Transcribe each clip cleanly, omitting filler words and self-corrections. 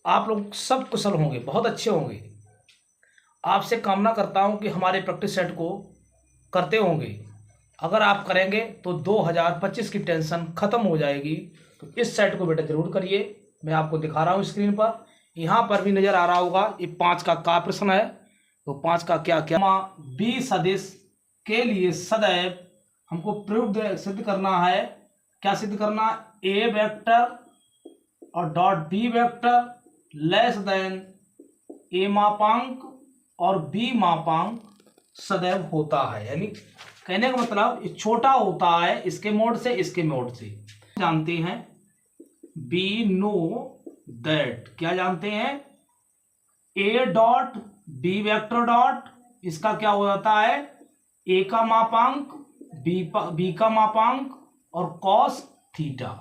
आप लोग सब कुशल होंगे, बहुत अच्छे होंगे। आपसे कामना करता हूं कि हमारे प्रैक्टिस सेट को करते होंगे। अगर आप करेंगे तो 2025 की टेंशन खत्म हो जाएगी। तो इस सेट को बेटा जरूर करिए। मैं आपको दिखा रहा हूं स्क्रीन पर, यहाँ पर भी नजर आ रहा होगा। ये 5 का प्रश्न है। तो 5 का क्या क्या बी सदिश के लिए सदैव हमको प्रूफ सिद्ध करना है। क्या सिद्ध करना? ए वेक्टर और dot B vector less than A मापांक और बी मापांक सदैव होता है। यानी कहने का मतलब ये छोटा होता है इसके मोड से, इसके मोड से। जानते हैं बी नो दैट, क्या जानते हैं? A dot B vector dot, इसका क्या हो जाता है? ए का मापांक बी का मापांक और कॉस थीटा।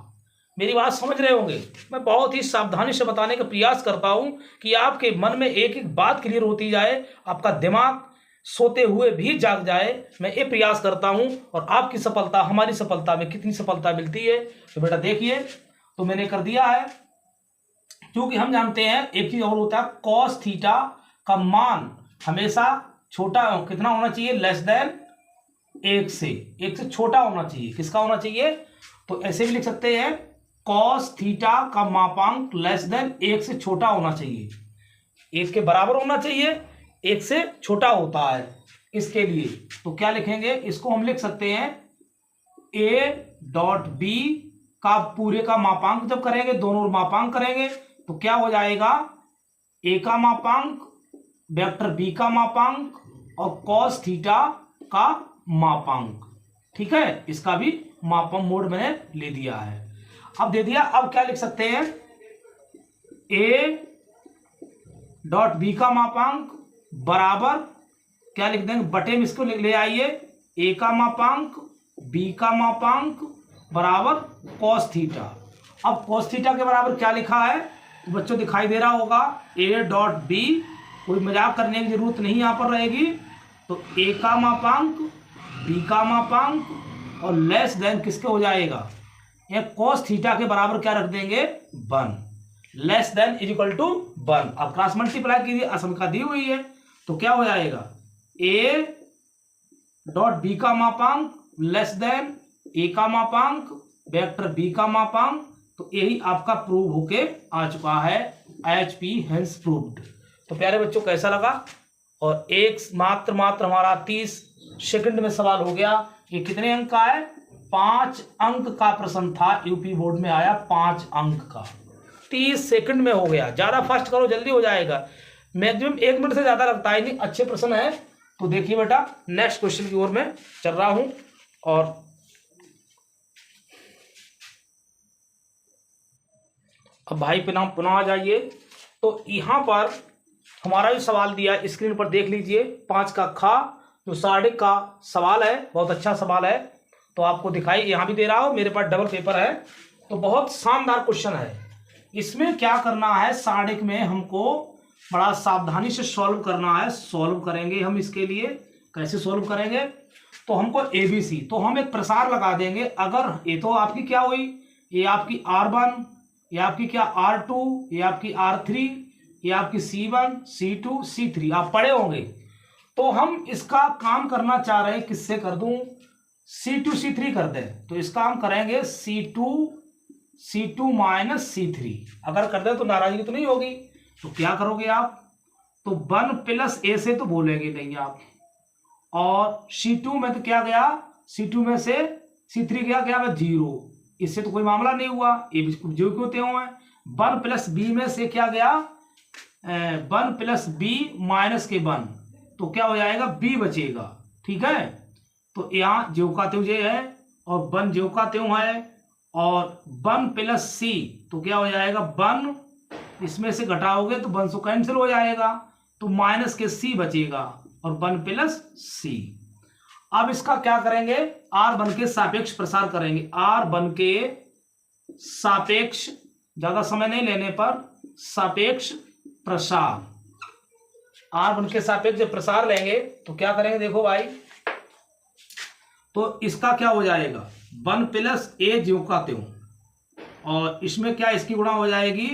मेरी बात समझ रहे होंगे। मैं बहुत ही सावधानी से बताने का प्रयास करता हूं कि आपके मन में एक एक बात क्लियर होती जाए, आपका दिमाग सोते हुए भी जाग जाए। मैं ये प्रयास करता हूं। और आपकी सफलता हमारी सफलता में कितनी सफलता मिलती है। तो बेटा देखिए, तो मैंने कर दिया है। क्योंकि हम जानते हैं एक चीज और होता है, कॉस थीटा का मान हमेशा छोटा कितना होना चाहिए? लेस देन एक से छोटा होना चाहिए। किसका होना चाहिए? तो ऐसे भी लिख सकते हैं, कॉस थीटा का मापांक लेस देन एक से छोटा होना चाहिए। एक के बराबर होना चाहिए, एक से छोटा होता है इसके लिए। तो क्या लिखेंगे? इसको हम लिख सकते हैं ए डॉट बी का पूरे का मापांक जब करेंगे, दोनों मापांक करेंगे तो क्या हो जाएगा? ए का मापांक वेक्टर बी का मापांक और कॉस थीटा का मापांक। ठीक है, इसका भी मापांक मोड मैंने ले दिया है। अब दे दिया। अब क्या लिख सकते हैं? ए डॉट बी का मापांक बराबर क्या लिख देंगे? बटे में इसको ले आइए, ए का मापांक बी का मापांक बराबर कॉस थीटा। अब कॉस थीटा के बराबर क्या लिखा है तो बच्चों दिखाई दे रहा होगा, ए डॉट बी। कोई मजाक करने की जरूरत नहीं यहाँ पर रहेगी। तो ए का मापांक बी का मापांक और लेस देन किसके हो जाएगा? ये कॉस थीटा के बराबर क्या रख देंगे? 1। Less than is equal to 1। अब क्रॉस मल्टीप्लाई कीजिए, असंख्या दी हुई है तो क्या हो जाएगा? ए डॉट बी का मापांक लेस देन ए का मापांक वेक्टर बी का मापांक। तो यही आपका प्रूव होके आ चुका है, HP हेंस प्रूव्ड। तो प्यारे बच्चों कैसा लगा? और एक मात्र हमारा 30 सेकंड में सवाल हो गया। ये कितने अंक का है? 5 अंक का प्रश्न था, यूपी बोर्ड में आया 5 अंक का। 30 सेकंड में हो गया। ज्यादा फास्ट करो, जल्दी हो जाएगा। मैक्सिमम 1 मिनट से ज्यादा लगता है नहीं। अच्छे प्रश्न है। तो देखिए बेटा, नेक्स्ट क्वेश्चन की ओर मैं चल रहा हूं। और अब भाई पुनः आ जाइए। तो यहां पर हमारा जो सवाल दिया स्क्रीन पर देख लीजिए, 5 का खा जो साढ़े का सवाल है, बहुत अच्छा सवाल है। तो आपको दिखाई यहां भी दे रहा हो, मेरे पास डबल पेपर है। तो बहुत शानदार क्वेश्चन है। इसमें क्या करना है, साढ़े में हमको बड़ा सावधानी से सॉल्व करना है। सॉल्व करेंगे हम इसके लिए। कैसे सॉल्व करेंगे? तो हमको ABC, तो हम एक प्रसार लगा देंगे। अगर ये तो आपकी क्या हुई, ये आपकी R1, ये आपकी क्या R2, ये आपकी R3, ये आपकी C1, C2, C3 आप पढ़े होंगे। तो हम इसका काम करना चाह रहे हैं, किससे कर दूं? C2 C3 कर दें। तो इसका हम करेंगे C2 माइनस C3। अगर कर दें तो नाराजगी तो नहीं होगी। तो क्या करोगे आप? तो 1 प्लस ए से तो बोलेंगे नहीं आप। और C2 में तो क्या गया? C2 में से C3 गया 0। इससे तो कोई मामला नहीं हुआ, ये जो क्यों त्यों है। 1 प्लस बी में से क्या गया? 1 प्लस बी माइनस के 1, तो क्या हो जाएगा? बी बचेगा। ठीक है, तो यहाँ ज्यों का त्यों ये है और 1 ज्यों का त्यों है। और 1 प्लस सी, तो क्या हो जाएगा? 1 इसमें से घटाओगे तो 1 से कैंसिल हो जाएगा, तो माइनस के सी बचेगा और 1 प्लस सी। अब इसका क्या करेंगे? R1 के सापेक्ष प्रसार करेंगे। R1 के सापेक्ष, ज्यादा समय नहीं लेने पर सापेक्ष प्रसार। R1 के सापेक्ष जब प्रसार लेंगे तो क्या करेंगे? देखो भाई, तो इसका क्या हो जाएगा? 1 प्लस ए ज्यों का त्यों, और इसमें क्या इसकी गुणा हो जाएगी?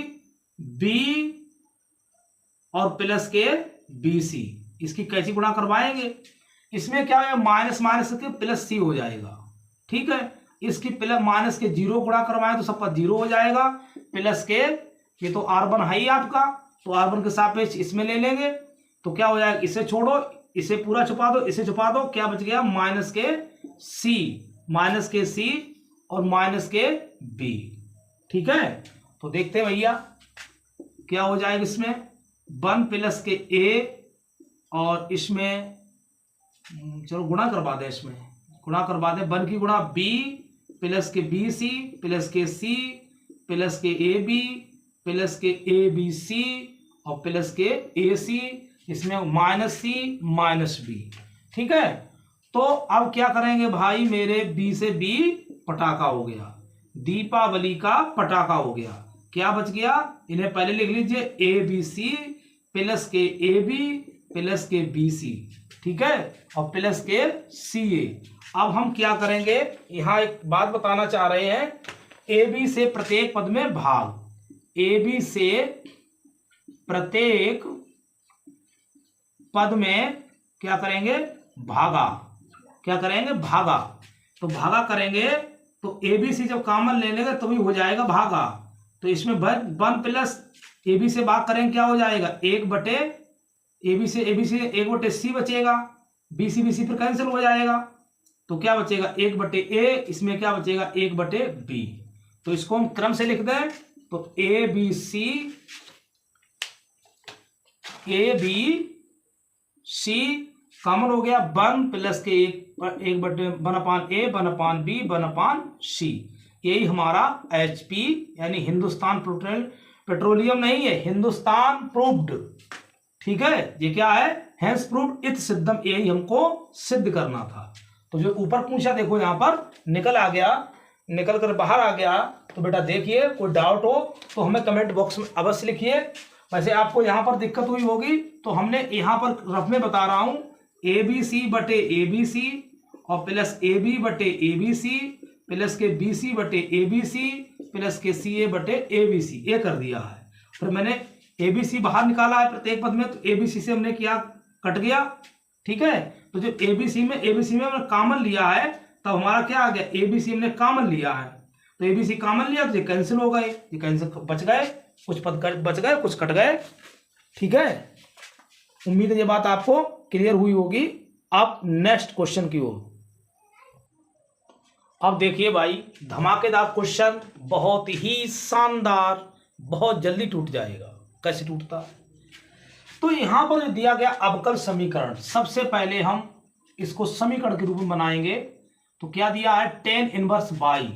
बी और प्लस के बी सी, इसकी कैसी गुणा करवाएंगे, इसमें क्या है माइनस माइनस के प्लस सी हो जाएगा, ठीक है। इसकी प्लस माइनस के जीरो गुणा करवाएं तो सबका जीरो हो जाएगा, प्लस के ये तो R1 है ही आपका, तो R1 के सापेक्ष इसमें ले लेंगे तो क्या हो जाएगा, इसे छोड़ो, इसे पूरा छुपा दो, इसे छुपा दो, क्या बच गया माइनस के सी और माइनस के बी, ठीक है। तो देखते हैं भैया क्या हो जाएगा, इसमें 1 प्लस के ए और इसमें चलो गुणा करवा दें, इसमें गुणा करवा दें, 1 की गुणा बी प्लस के बी सी प्लस के सी प्लस के ए बी प्लस के ए बी सी और प्लस के ए सी, इसमें माइनस सी माइनस बी, ठीक है। तो अब क्या करेंगे भाई मेरे, बी से बी पटाखा हो गया, दीपावली का पटाखा हो गया, क्या बच गया, इन्हें पहले लिख लीजिए ए बी सी प्लस के ए बी प्लस के बी सी, ठीक है, और प्लस के सी ए। अब हम क्या करेंगे, यहां एक बात बताना चाह रहे हैं, ए बी से प्रत्येक पद में भाग, ए बी से प्रत्येक पद में क्या करेंगे, भागा, क्या करेंगे भागा, तो भागा करेंगे तो ए बी सी जब कॉमन ले लेंगे तो भी हो जाएगा भागा, तो इसमें 1 प्लस ए बी से भाग करेंगे क्या हो जाएगा, 1 बटे ए बी से 1 बटे सी बचेगा, बी सी फिर कैंसिल हो जाएगा, तो क्या बचेगा 1 बटे ए, इसमें क्या बचेगा 1 बटे बी, तो इसको हम क्रम से लिख दें, तो ए बी सी कॉमन हो गया, 1 प्लस के 1 बटे 1/A 1/B 1/C, यही हमारा HP यानी हिंदुस्तान पेट्रोलियम नहीं है, हिंदुस्तान प्रूव्ड, ठीक है, ये क्या है हैंस प्रूव्ड इति सिद्धम, यही हमको सिद्ध करना था। तो जो ऊपर पूछा देखो यहाँ पर निकल आ गया, निकल कर बाहर आ गया, तो बेटा देखिए कोई डाउट हो तो हमें कमेंट बॉक्स में अवश्य लिखिए। वैसे आपको यहाँ पर दिक्कत हुई होगी तो हमने यहाँ पर रफ में बता रहा हूँ, ए बी सी बटे ए बी सी और प्लस ए बी बटे ए बी सी प्लस के बी सी बटे ए बी सी प्लस के सी ए बटे ए बी सी, ये कर दिया है। फिर मैंने ए बी सी बाहर निकाला है प्रत्येक पद में, तो ए बी सी से हमने क्या कट गया, ठीक है। तो जो ए बी सी में हमने कॉमन लिया है, तब हमारा क्या आ गया, ए बी सी हमने कॉमन लिया है, तो ए बी सी कॉमन लिया तो ये कैंसिल हो गए, ये कैंसिल बच गए, कुछ पद बच गए कुछ कट गए, ठीक है। उम्मीद है ये बात आपको क्लियर हुई होगी। अब नेक्स्ट क्वेश्चन की ओर, अब देखिए भाई धमाकेदार क्वेश्चन, बहुत ही शानदार, बहुत जल्दी टूट जाएगा, कैसे टूटता है। तो यहां पर जो दिया गया अवकल समीकरण, सबसे पहले हम इसको समीकरण के रूप में बनाएंगे, तो क्या दिया है tan इनवर्स बाई,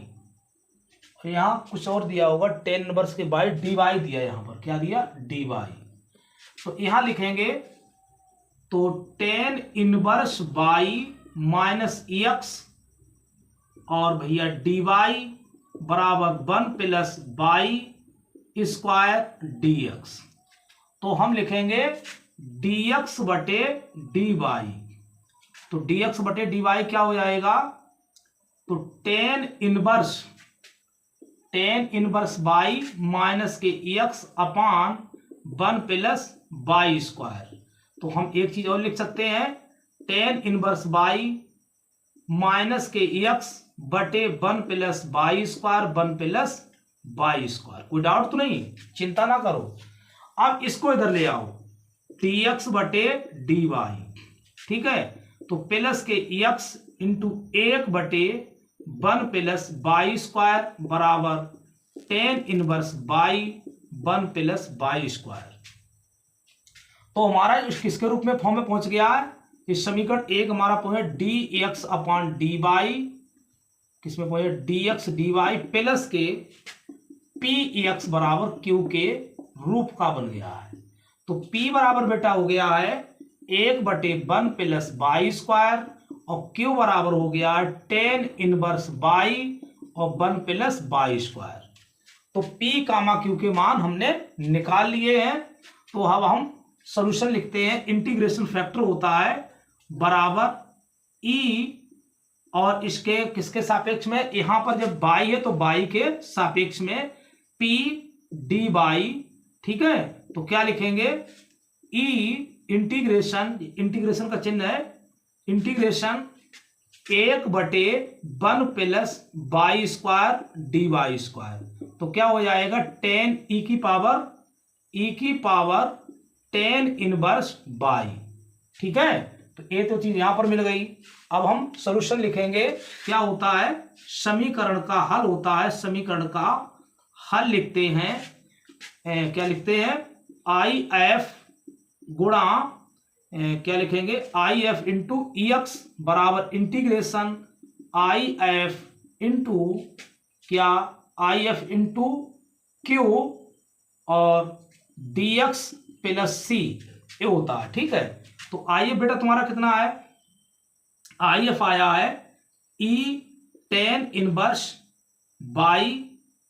और यहां कुछ और दिया होगा tan इनवर्स के बाई डी वाई दिया, यहां पर क्या दिया डी वाई, तो यहां लिखेंगे तो tan inverse by minus x और भैया डी वाई बराबर 1 plus by square D x, तो हम लिखेंगे डी एक्स बटे डी वाई, तो डी एक्स बटे डी वाई क्या हो जाएगा, तो tan इनवर्स बाई माइनस के x upon 1 plus by square, तो हम एक चीज और लिख सकते हैं tan इनवर्स बाई माइनस के एक्स बटे 1 plus by square 1 plus by square, कोई डाउट तो नहीं, चिंता ना करो। अब इसको इधर ले आओ, डी एक्स बटे डी वाई, ठीक है, तो प्लस के एक्स इंटू 1 बटे 1 प्लस बाई स्क्वायर बराबर tan inverse by 1 plus by square, तो हमारा किसके रूप में फॉर्म में पहुंच गया है, इस समीकरण एक हमारा पहुंचे d x upon d y, किसमें पहुंचे d x d Y plus के पी एक्स बराबर क्यू के रूप का बन गया है, तो पी बराबर बेटा हो गया है 1 बटे 1 प्लस बाई स्क्वायर और क्यू बराबर हो गया tan इनवर्स बाई और 1 प्लस बाई स्क्वायर, तो पी कामा क्यू के मान हमने निकाल लिए हैं। तो अब हम सॉल्यूशन लिखते हैं, इंटीग्रेशन फैक्टर होता है बराबर ई और इसके किसके सापेक्ष में, यहां पर जब बाई है तो बाई के सापेक्ष में पी डी बाई ठीक है, तो क्या लिखेंगे, ई इंटीग्रेशन, इंटीग्रेशन का चिन्ह है, integration 1/1 plus y square d y square. तो क्या हो जाएगा, 10 ई की पावर 10 इनवर्स वाई। ठीक है, तो ये तो चीज यहां पर मिल गई। अब हम सॉल्यूशन लिखेंगे। क्या होता है, समीकरण का हल होता है, समीकरण का हल लिखते हैं। क्या लिखते हैं, आई एफ गुणा क्या लिखेंगे, I F into E x बराबर इंटीग्रेशन आई एफ इंटू क्या, आई एफ इंटू क्यू और डी एक्स प्लस सी, ये होता है। ठीक है, तो आई एफ बेटा तुम्हारा कितना है, आई एफ आया है ई 10 inverse by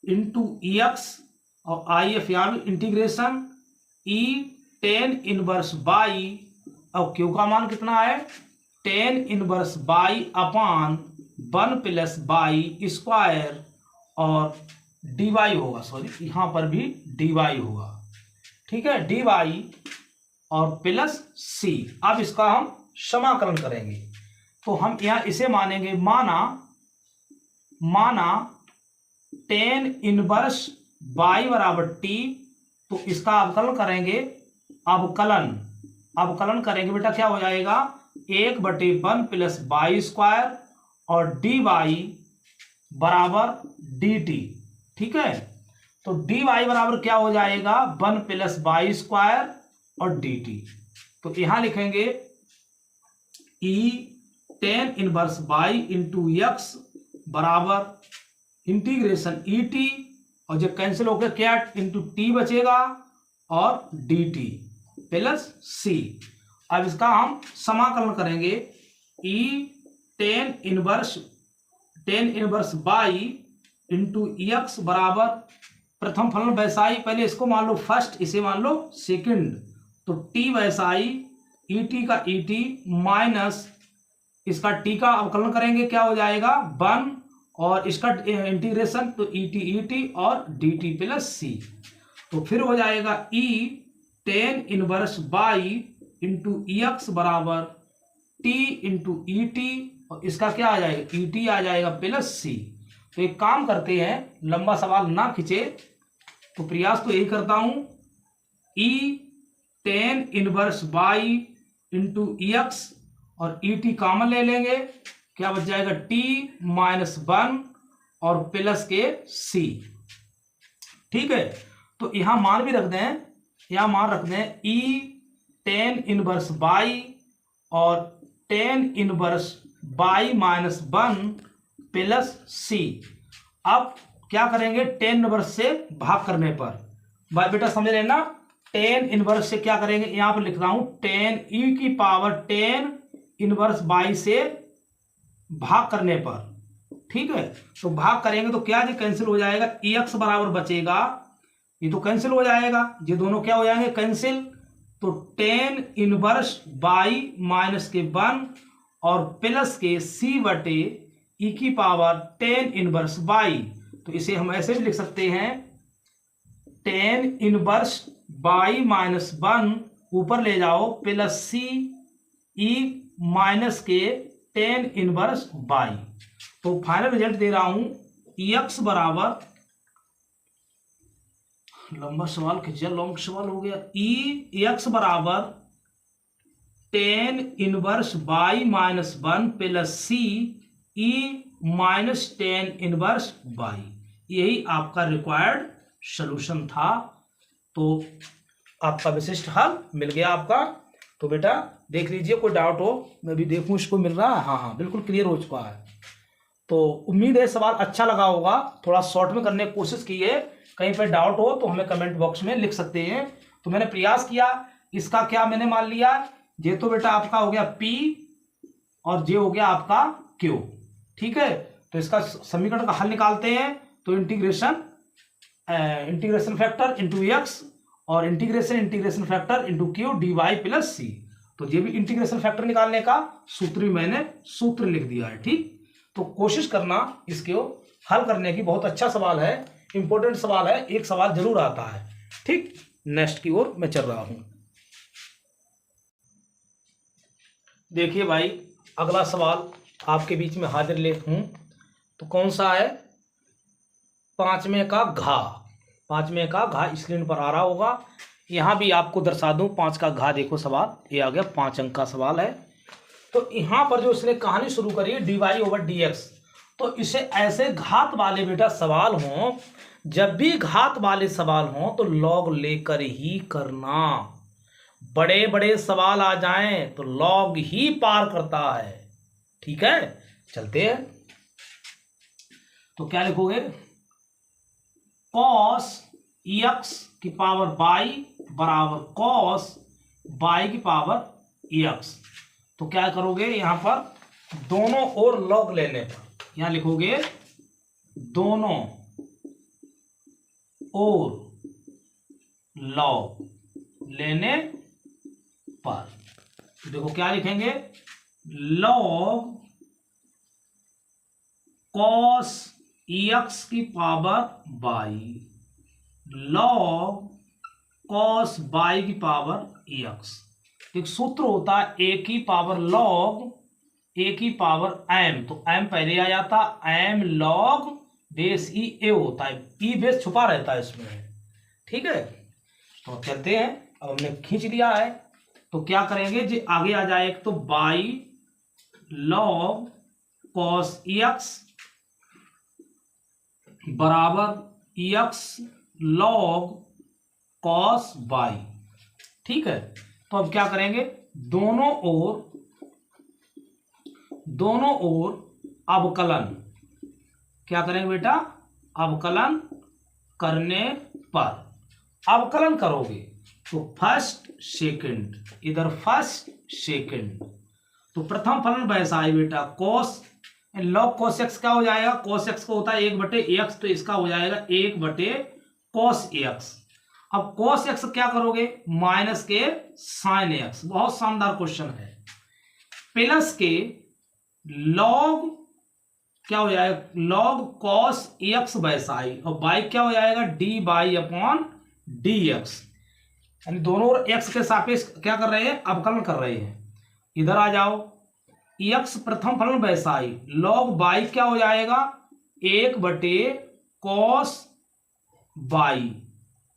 into E x, और आई एफ यहां भी इंटीग्रेशन ई 10 इनवर्स बाई, और क्यू का मान कितना है, 10 inverse by upon 1 plus by square, और डी वाई होगा, सॉरी यहां पर भी डी वाई होगा। ठीक है, डी वाई और प्लस सी। अब इसका हम समाकलन करेंगे, तो हम यहां इसे मानेंगे, माना 10 इनवर्स बाई बराबर टी, तो इसका अवकलन करेंगे, अवकलन करेंगे बेटा, क्या हो जाएगा, 1/1 प्लस बाई स्क्वायर और डी वाई बराबर डी टी। ठीक है, तो डी वाई बराबर क्या हो जाएगा, 1 प्लस बाई स्क्वायर और डी टी। तो यहां लिखेंगे ई 10 इनवर्स बाई इंटू एक्स बराबर इंटीग्रेशन ई टी, और जो कैंसिल हो गया क्या, इंटू टी बचेगा और डी टी प्लस सी। अब इसका हम समाकलन करेंगे, ई 10 इनवर्स बाई इंटू एक्स बराबर प्रथम फलन वैसाई, पहले इसको मान लो फर्स्ट, इसे मान लो सेकंड, तो टी वैसाई ई टी का ई टी माइनस इसका टी का अवकलन करेंगे, क्या हो जाएगा 1, और इसका इंटीग्रेशन तो ई टी और डी टी प्लस सी। तो फिर हो जाएगा ई 10 इनवर्स बाई इंटू एक्स बराबर टी इंटू ई टी, और इसका क्या आ जाएगा, ई टी आ जाएगा प्लस सी। तो एक काम करते हैं, लंबा सवाल ना खींचे, तो प्रयास तो यही करता हूं, ई 10 इनवर्स बाई इंटू एक्स और ई टी कॉमन ले लेंगे, क्या बच जाएगा, टी माइनस 1 और प्लस के सी। ठीक है, तो यहां मान भी रख दें, यहां मान रख दें ई 10 इनवर्स बाई और 10 इनवर्स बाई माइनस 1 प्लस सी। अब क्या करेंगे, 10 इनवर्स से भाग करने पर, भाई बेटा समझ लेना, 10 इनवर्स से क्या करेंगे, यहां पर लिख रहा हूं 10 ई की पावर 10 इनवर्स बाई से भाग करने पर। ठीक है, तो भाग करेंगे तो क्या जी कैंसिल हो जाएगा, ई एक्स बराबर बचेगा, ये तो कैंसिल हो जाएगा, ये दोनों क्या हो जाएंगे कैंसिल, तो 10 इनवर्स बाई माइनस के 1 और प्लस के सी बटे ई की पावर 10 इनवर्स बाई। तो इसे हम ऐसे भी लिख सकते हैं, 10 इनवर्स बाई माइनस 1 ऊपर ले जाओ प्लस सी ई माइनस के 10 इनवर्स बाई। तो फाइनल रिजल्ट दे रहा हूं, ई एक्स बराबर, लंबा सवाल खींचा, लॉन्ग सवाल हो गया, ई एक्स बराबर 10 inverse by minus 1 plus c e minus 10 inverse by, यही आपका रिक्वायर्ड सॉल्यूशन था। तो आपका विशिष्ट हल मिल गया आपका। तो बेटा देख लीजिए, कोई डाउट हो, मैं भी देखूं इसको मिल रहा है, हाँ बिल्कुल क्लियर हो चुका है। तो उम्मीद है सवाल अच्छा लगा होगा, थोड़ा शॉर्ट में करने की कोशिश की है, कहीं पर डाउट हो तो हमें कमेंट बॉक्स में लिख सकते हैं। तो मैंने प्रयास किया, इसका क्या मैंने मान लिया, ये तो बेटा आपका हो गया P और ये हो गया आपका Q। ठीक है, तो इसका समीकरण का हल निकालते हैं, तो इंटीग्रेशन फैक्टर इंटू एक्स और integration factor into Q D Y plus C. तो ये भी इंटीग्रेशन फैक्टर निकालने का सूत्र भी मैंने सूत्र लिख दिया है। ठीक, तो कोशिश करना इसको हल करने की, बहुत अच्छा सवाल है, इंपॉर्टेंट सवाल है, एक सवाल जरूर आता है। ठीक। नेक्स्ट की ओर मैं चल रहा हूं। देखिए भाई, अगला सवाल आपके बीच में हाजिर ले हूं। तो कौन सा है? पांचवें का घा। पांचवें का घा स्क्रीन पर आ रहा होगा। यहां भी आपको दर्शा दूं, 5 का घा देखो सवाल, ये आ गया 5 अंक का सवाल है। तो यहां पर जो इसने कहानी शुरू करी है dy/dx, तो इसे ऐसे घात वाले बेटा सवाल हों, जब भी घात वाले सवाल हों तो लॉग लेकर ही करना। बड़े बड़े सवाल आ जाएं तो लॉग ही पार करता है। ठीक है, चलते हैं। तो क्या लिखोगे? cos x की पावर y बराबर cos y की पावर x। तो क्या करोगे यहां पर? दोनों ओर लॉग लेने पर, यहां लिखोगे दोनों ओर लॉग लेने पर। तो देखो क्या लिखेंगे? लॉग cos x की power y, log cos y की पावर x। एक सूत्र होता है a की पावर log a की पावर m, तो m पहले आ जाता, m log base E a होता है, e बेस छुपा रहता है इसमें। ठीक है, तो चलते हैं। अब हमने खींच लिया है, तो क्या करेंगे जी? आगे आ जाए एक तो y log cos x बराबर x log cos y। ठीक है, तो अब क्या करेंगे? दोनों ओर अवकलन। क्या करेंगे बेटा? अवकलन करने पर। अवकलन करोगे तो फर्स्ट सेकंड, इधर फर्स्ट सेकंड, तो प्रथम फलन वैसा है बेटा कोस लॉग कोस एक्स क्या हो जाएगा? कोस एक्स को होता है 1/x, तो इसका हो जाएगा 1/cos x। अब cos x क्या करोगे? माइनस के साइन x। बहुत शानदार क्वेश्चन है। प्लस के लॉग क्या हो जाएगा? लॉग cos x वैसा ही, और बाई क्या हो जाएगा? dy/dx। यानी दोनों ओर x के सापेक्ष क्या कर रहे हैं? अवकलन कर रहे हैं। इधर आ जाओ, x प्रथम फलन वैसा ही, लॉग y क्या हो जाएगा? 1/cos y,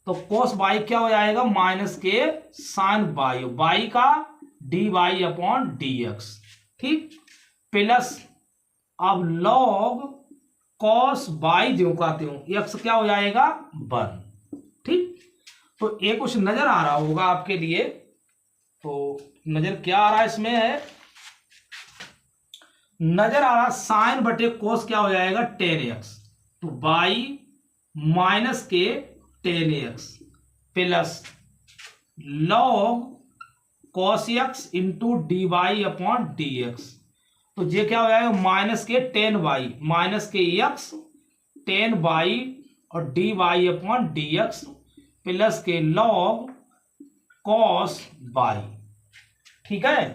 तो cos y क्या हो जाएगा? माइनस के साइन y का dy/dx। ठीक, प्लस अब log cos y जो कहते हो x क्या हो जाएगा? 1। ठीक, तो एक कुछ नजर आ रहा होगा आपके लिए। तो नजर क्या आ रहा है इसमें? है नजर आ रहा साइन बटे कोस क्या हो जाएगा? 10x, तो y माइनस के 10x plus log cos x into dy/dx। तो ये क्या हो जाएगा? माइनस के 10y, माइनस के x 10y और dy/dx प्लस के लॉग cos y। ठीक है,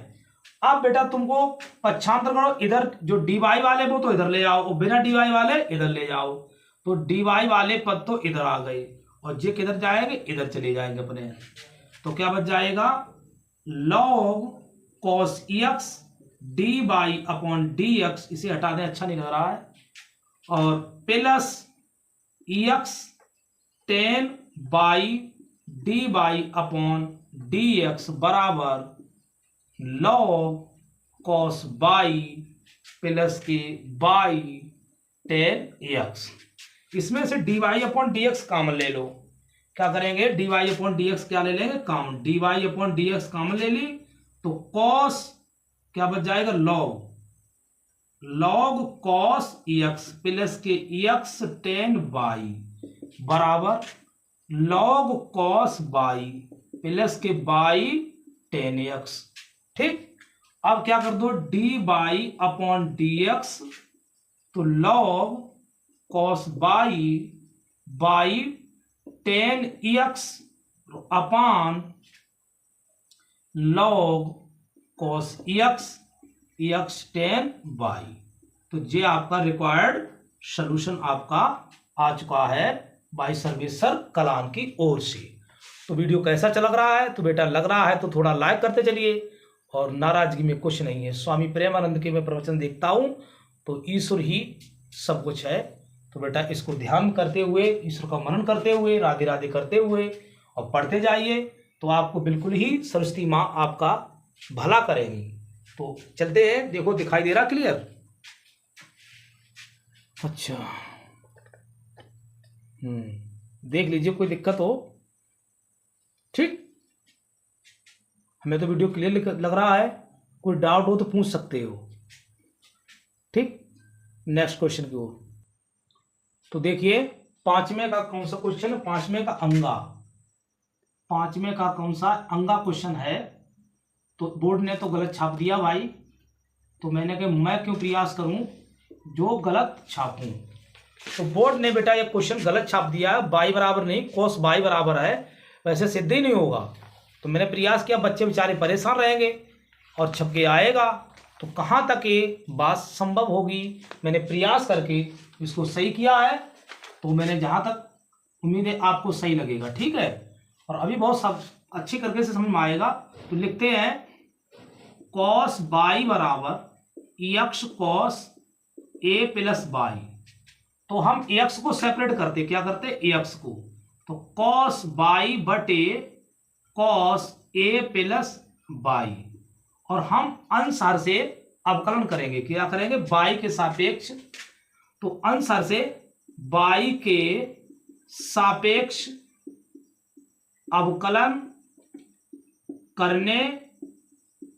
अब बेटा तुमको पक्षांतर करो, इधर जो dy वाले वो तो इधर ले जाओ, और बिना dy वाले इधर ले जाओ। तो dy वाले पद तो इधर आ गए, और जे किधर जाएंगे? इधर चले जाएंगे अपने। तो क्या बच जाएगा? log cos x dy/dx, इसे हटा दें, अच्छा नहीं लग रहा है, और प्लस x 10/dy/dx बराबर log cos y प्लस के बाई 10x। इसमें से dy/dx कॉमन ले लो। क्या करेंगे? dy/dx क्या ले लेंगे? कॉमन। dy/dx कॉमन ले ली, तो cos क्या बच जाएगा? log cos x प्लस के x 10y बराबर log cos y प्लस के y 10x। ठीक, अब क्या कर दो? dy/dx, तो log cos y by 10x upon log cos x 10y। तो ये आपका रिक्वायर्ड सॉल्यूशन आपका आ चुका है बाई सर्वेश्वर कलाम की ओर से। तो वीडियो कैसा लग रहा है? तो बेटा लग रहा है तो थोड़ा लाइक करते चलिए, और नाराजगी में कुछ नहीं है। स्वामी प्रेमानंद के मैं प्रवचन देखता हूँ तो ईश्वर ही सब कुछ है। तो बेटा इसको ध्यान करते हुए, ईश्वर का मनन करते हुए, राधे राधे करते हुए और पढ़ते जाइए, तो आपको बिल्कुल ही सरस्वती माँ आपका भला करेंगी। तो चलते हैं, देखो दिखाई दे रहा क्लियर? अच्छा, देख लीजिए, कोई दिक्कत हो ठीक। हमें तो वीडियो क्लियर लग रहा है, कोई डाउट हो तो पूछ सकते हो ठीक। नेक्स्ट क्वेश्चन की ओर। तो देखिए पांचवें का कौन सा क्वेश्चन है? पांचवें का अंगा, पांचवें का कौन सा अंगा क्वेश्चन है? तो बोर्ड ने तो गलत छाप दिया भाई, तो मैंने कहा मैं क्यों प्रयास करूं जो गलत छापूं। तो बोर्ड ने बेटा ये क्वेश्चन गलत छाप दिया है, बाई बराबर नहीं कोस बाई बराबर है, वैसे सिद्ध ही नहीं होगा। तो मैंने प्रयास किया, बच्चे बेचारे परेशान रहेंगे और छप के आएगा, तो कहाँ तक ये बात संभव होगी। मैंने प्रयास करके इसको सही किया है, तो मैंने जहाँ तक उम्मीद है आपको सही लगेगा ठीक है। और अभी बहुत सब अच्छी करके से समझ में आएगा। तो लिखते हैं कॉस बाई बराबर x cos A plus B. तो हम एक्स को सेपरेट करते, क्या करते एक्स को, तो कॉस बाई बटे कॉस ए प्लस बाई, और हम अंशहर से अवकलन करेंगे। क्या करेंगे? बाई के सापेक्ष, तो अंशहर से बाई के सापेक्ष अवकलन करने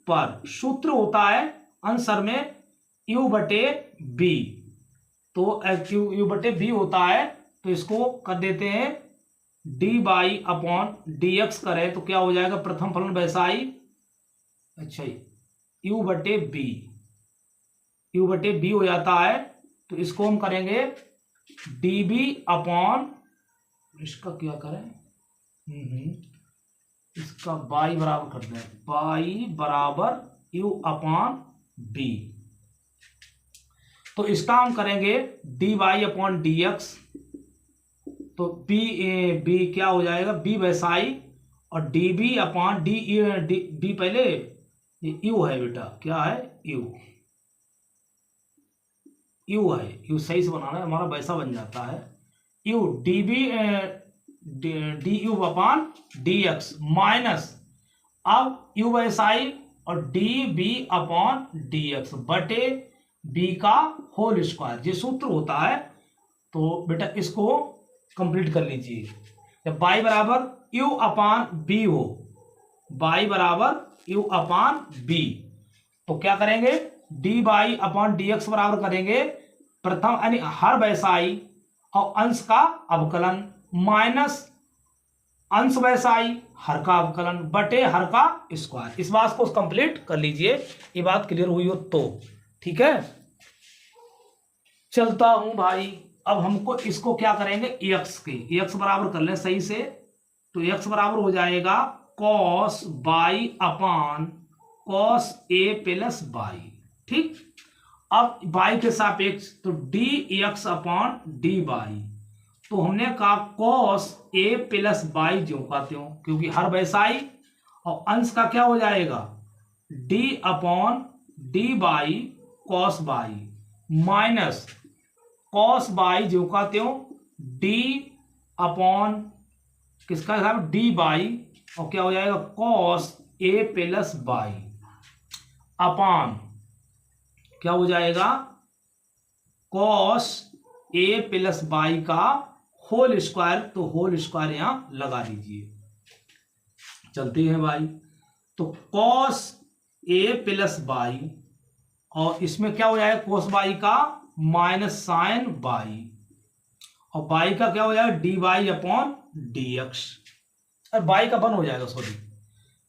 पर सूत्र होता है अंशहर में u बटे बी। तो यू बटे बी होता है, तो इसको कर देते हैं D B upon D x करें तो क्या हो जाएगा? प्रथम फलन वैसा ही, अच्छा u बटे बी, u बटे बी हो जाता है। तो इसको हम करेंगे डी बी अपॉन, इसका क्या करें, इसका बाई बराबर कर दें, बाई बराबर u अपॉन बी। तो इसका हम करेंगे d y upon D x, तो बी क्या हो जाएगा? बी वैसाई, और d B upon d v, पहले ये यू है बेटा, क्या है? यू, यू है, यू सही से बनाना है, हमारा वैसा बन जाता है u d v d u upon D x minus, अब यू वैसाई और d B upon D x बटे बी का होल स्क्वायर, ये सूत्र होता है। तो बेटा इसको कंप्लीट कर लीजिए। जब बाई बराबर यू अपान बी हो, बाई बराबर यू अपान बी, तो क्या करेंगे? D B upon D X बराबर करेंगे प्रथम यानी हर वैसाई और अंश का अवकलन माइनस अंश वैसाई हर का अवकलन बटे हर का स्क्वायर। इस बात को कंप्लीट कर लीजिए, ये बात क्लियर हुई हो तो ठीक है। चलता हूं भाई, अब हमको इसको क्या करेंगे? एक्स के एक्स बराबर कर ले सही से, तो एक्स बराबर हो जाएगा cos by upon cos A plus by, ठीक। अब बाई के सापेक्ष तो D x upon D by, तो हमने कहा कॉस ए प्लस बाई जो कहते हो, क्योंकि हर वैसाई और अंश का क्या हो जाएगा? D upon D by cos B minus cos by जो कहते हो डी अपॉन किसका हिसाब? डी बाई, और क्या हो जाएगा? Cos A plus by upon क्या हो जाएगा? कॉस ए प्लस बाई का होल स्क्वायर, तो होल स्क्वायर यहां लगा दीजिए। चलते हैं भाई, तो कॉस ए प्लस बाई और इसमें क्या हो जाएगा? कोस बाई का माइनस साइन बाई, और बाई का क्या हो जाएगा? D B upon D x, और बाई का वन हो जाएगा, सॉरी,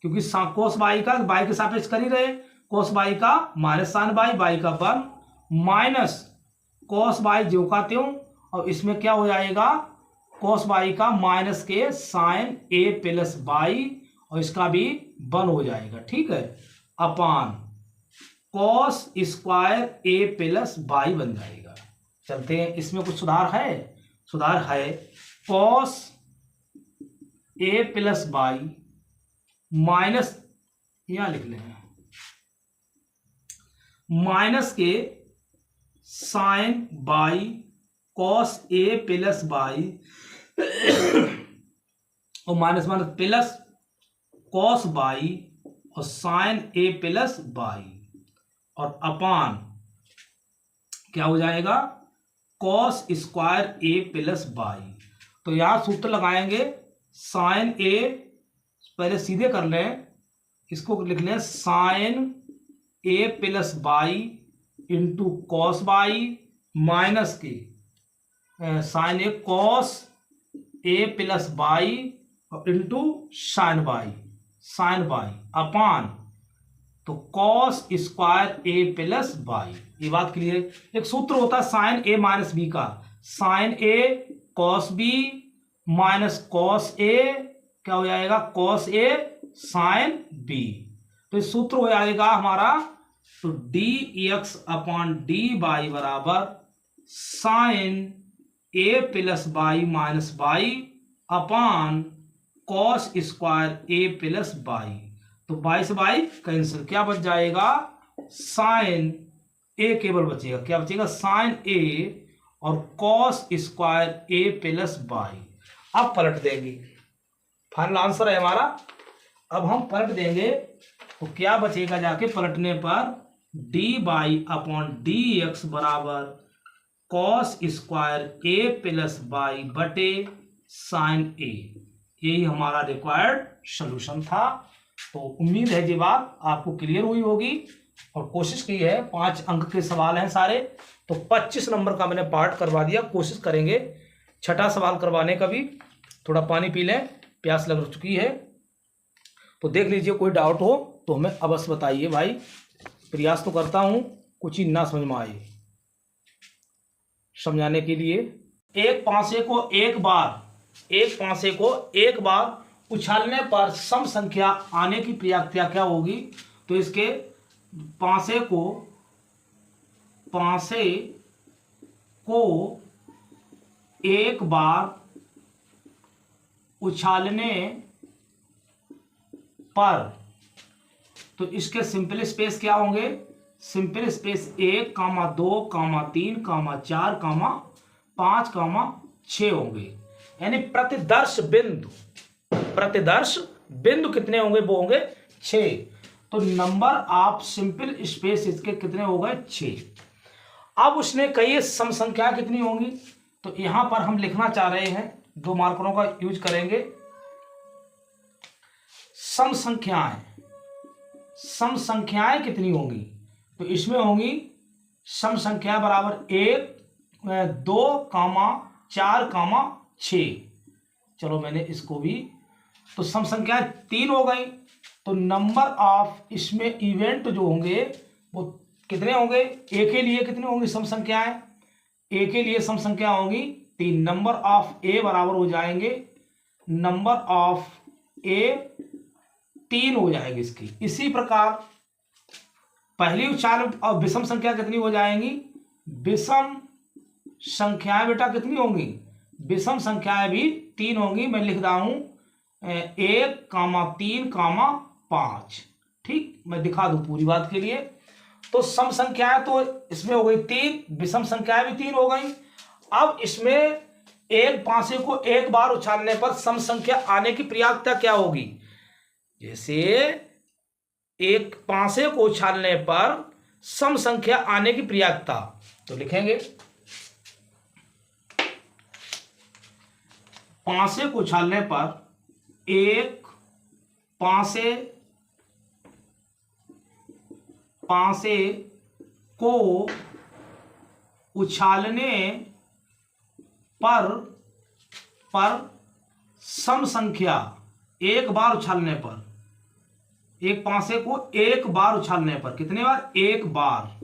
क्योंकि कोस बाई का बाई के सापेक्ष कर ही रहे, कोस बाई का माइनस साइन बाई, बाई का वन माइनस कोस बाई जो कहते हो, और इसमें क्या हो जाएगा? कोस बाई का माइनस के साइन ए प्लस बाई, और इसका भी वन हो जाएगा, ठीक है, अपान cos square A plus by बन जाएगा। चलते हैं, इसमें कुछ सुधार है? सुधार है, cos A plus B minus, यहां लिख लें, माइनस के sine B cos A plus B और minus minus plus cos B और साइन ए प्लस बाई और अपान क्या हो जाएगा, cos square A plus B. तो यहां सूत्र लगाएंगे, साइन ए पहले सीधे कर लें, इसको लिख लें sine A plus B into cos B minus के sine A cos A plus B into sine B upon तो cos square A plus B. ये बात क्लियर है। एक सूत्र होता है साइन ए माइनस बी का, sine A cos B minus cos A क्या हो जाएगा, कॉस ए साइन बी। तो ये सूत्र हो जाएगा हमारा, तो D x upon D B बराबर sine A plus B minus B upon cos square A plus B. तो बाई से बाई कैंसिल, क्या बच जाएगा, साइन ए केवल बचेगा, क्या बचेगा, साइन ए और cos square A plus by. अब पलट देंगे, फाइनल आंसर है हमारा। अब हम पलट देंगे तो क्या बचेगा, जाके पलटने पर D B upon D X बराबर cos square A plus B बटे साइन ए। यही हमारा रिक्वायर्ड सॉल्यूशन था। तो उम्मीद है ये बात आपको क्लियर हुई होगी और कोशिश की है, 5 अंक के सवाल हैं सारे, तो 25 नंबर का मैंने पार्ट करवा दिया। कोशिश करेंगे 6ठा सवाल करवाने का भी। थोड़ा पानी पी लें, प्यास लग चुकी है। तो देख लीजिए, कोई डाउट हो तो हमें अवश्य बताइए भाई, प्रयास तो करता हूँ कुछ ही ना समझ में आए समझाने के लिए। एक पासे को एक बार उछालने पर सम संख्या आने की प्रक्रिया क्या होगी। तो इसके पासे को एक बार उछालने पर, तो इसके सिंपल स्पेस क्या होंगे, सिंपल स्पेस 1, 2, 3, 4, 5, 6 होंगे। यानी प्रतिदर्श बिंदु कितने होंगे, वो होंगे 6। तो नंबर ऑफ सिंपल स्पेस इसके कितने हो गए, 6। अब उसने कही सम संख्या कितनी होंगी, तो यहां पर हम लिखना चाह रहे हैं, 2 मार्करों का यूज करेंगे। सम संख्याएं कितनी होंगी, तो इसमें होंगी सम संख्या बराबर 1, 2, 4, 6। चलो मैंने इसको भी, तो सम संख्याएं 3 हो गई। तो नंबर ऑफ इसमें इवेंट जो होंगे वो कितने होंगे, ए के लिए कितने होंगी सम संख्याएं, ए के लिए सम संख्या होंगी 3। नंबर ऑफ ए बराबर हो जाएंगे, नंबर ऑफ ए 3 हो जाएगी इसकी। इसी प्रकार पहली उछाल और विषम संख्या कितनी हो जाएंगी, विषम संख्याएं बेटा कितनी होंगी, विषम संख्याएं भी 3 होंगी। मैं लिख रहा हूं 1, 3, 5। ठीक, मैं दिखा दूं पूरी बात के लिए। तो सम संख्याएं तो इसमें हो गई 3, विषम संख्याएं भी 3 हो गई। अब इसमें एक पासे को एक बार उछालने पर सम संख्या आने की प्रक्रिया क्या होगी, जैसे एक पासे को उछालने पर सम संख्या आने की प्रक्रिया, तो लिखेंगे पासे को उछालने पर एक पासे को उछालने पर सम संख्या, एक बार उछालने पर, एक पासे को एक बार उछालने पर, कितने बार, एक बार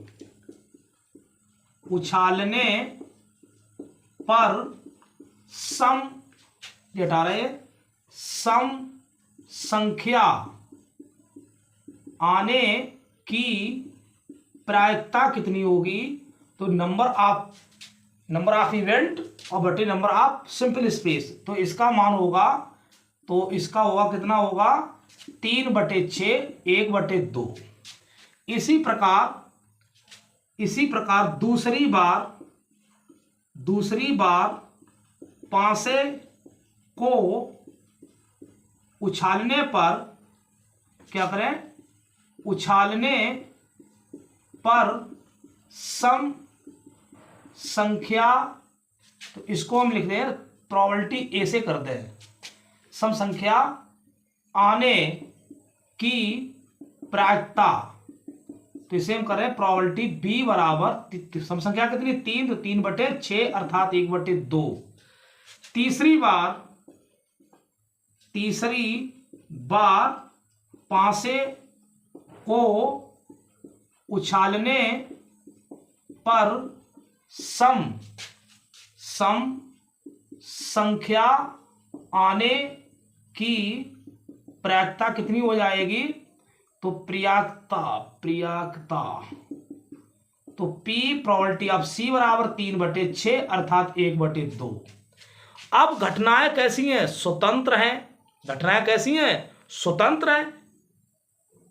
उछालने पर सम, ये हटा रहे, सम संख्या आने की प्रायिकता कितनी होगी, तो नंबर ऑफ इवेंट और बटे नंबर ऑफ सिंपल स्पेस। तो इसका मान होगा तो इसका होगा कितना होगा 3/6 1/2। इसी प्रकार दूसरी बार पासे को उछालने पर क्या करें, उछालने पर सम संख्या, तो इसको हम लिख दें प्रोबेबिलिटी ए से कर दें, सम संख्या आने की प्रायिकता, तो इसे हम करें प्रोबेबिलिटी बी बराबर सम संख्या कितनी 3, तो 3/6 अर्थात 1/2। तीसरी बार पासे को उछालने पर सम संख्या आने की प्रायिकता कितनी हो जाएगी, तो प्रायिकता तो P प्रोबेबिलिटी ऑफ C बराबर 3/6 अर्थात 1/2। अब घटनाएं कैसी हैं, स्वतंत्र हैं। घटनाएं कैसी हैं, स्वतंत्र हैं।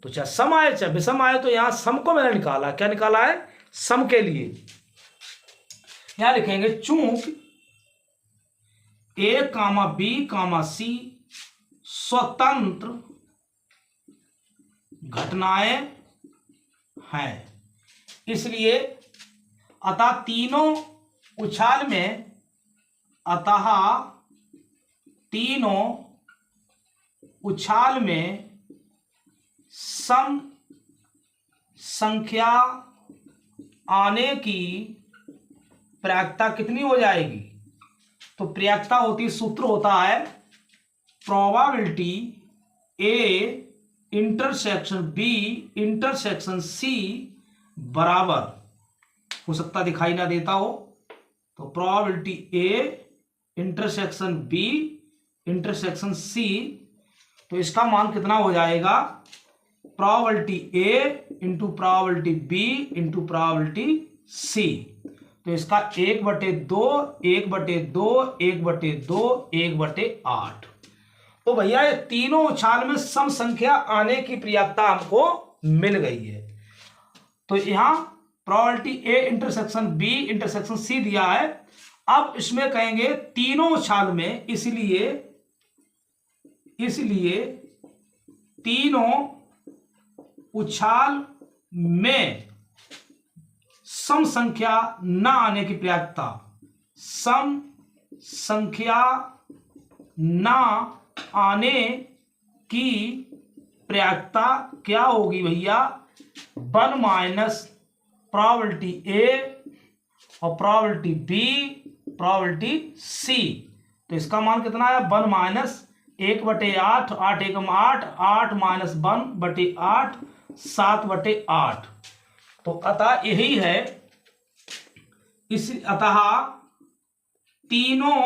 तो चाहे सम आए चाहे विषम आए, तो यहां सम को मैंने निकाला, क्या निकाला है, सम के लिए। यहां लिखेंगे चूंक A, B, C स्वतंत्र घटनाएं हैं, इसलिए अतः तीनों उछाल में सम संख्या आने की प्रायिकता कितनी हो जाएगी, तो प्रायिकता होती, सूत्र होता है probability A intersection B intersection C बराबर, हो सकता दिखाई ना देता हो, तो probability A intersection B intersection C, तो इसका मान कितना हो जाएगा, probability A into probability B into probability C, तो इसका 1/2 1/2 1/2 1/8। तो भैया ये तीनों उछाल में सम संख्या आने की प्रायिकता हमको मिल गई है। तो यहां probability A intersection B intersection C दिया है। अब इसमें कहेंगे तीनों उछाल में, इसलिए तीनों उछाल में सम संख्या न आने की प्रायिकता, सम संख्या न आने की प्रायिकता क्या होगी भैया, 1 माइनस प्रोबेबिलिटी A और प्रोबेबिलिटी B प्रोबेबिलिटी C, तो इसका मान कितना है, 1 माइनस 1/8 8 एकम 8 8 माइनस 1/8 7/8। तो अतः यही है, अतः तीनों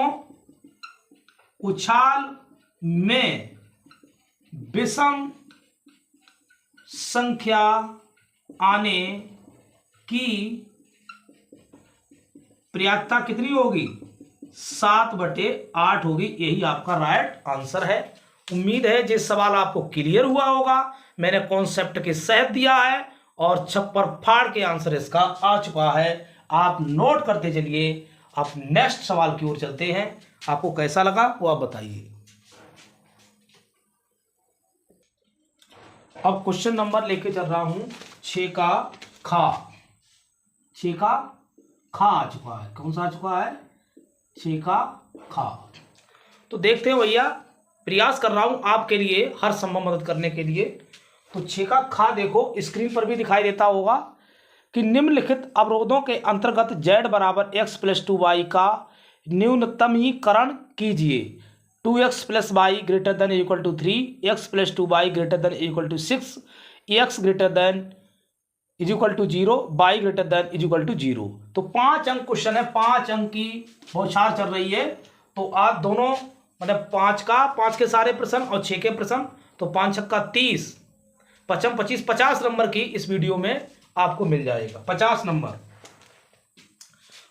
उछाल में विषम संख्या आने की प्रायिकता कितनी होगी, 7/8 होगी। यही आपका राइट आंसर है। उम्मीद है ये सवाल आपको क्लियर हुआ होगा। मैंने कॉन्सेप्ट के सहित दिया है और छप्पर फाड़ के आंसर इसका आ चुका है। आप नोट करते चलिए। आप नेक्स्ट सवाल की ओर चलते हैं। आपको कैसा लगा वो आप बताइए। अब क्वेश्चन नंबर लेके चल रहा हूं 6 का खा। 6 का खा आ चुका है। कौन सा आ चुका है, 6 का खा। तो देखते हैं भैया, प्रयास कर रहा हूं आपके लिए हर संभव मदद करने के लिए। तो 6 का खा देखो, स्क्रीन पर भी दिखाई देता होगा कि निम्नलिखित अवरोधों के अंतर्गत z बराबर x + 2y का न्यूनतमीकरण कीजिए। 2x + y greater than equal to 3, x + 2y greater than equal to 6, x greater than equal to 0, y greater than equal to 0। तो 5 अंक क्वेश्चन है, 5 अंक की बौछार चल रही है। तो आप दोनों मतलब 5 के सारे प्रश्न और 6 के प्रश्न, तो 5 छक्का 30, 55 25 50 नंबर की इस वीडियो में आपको मिल जाएगा। 50 नंबर।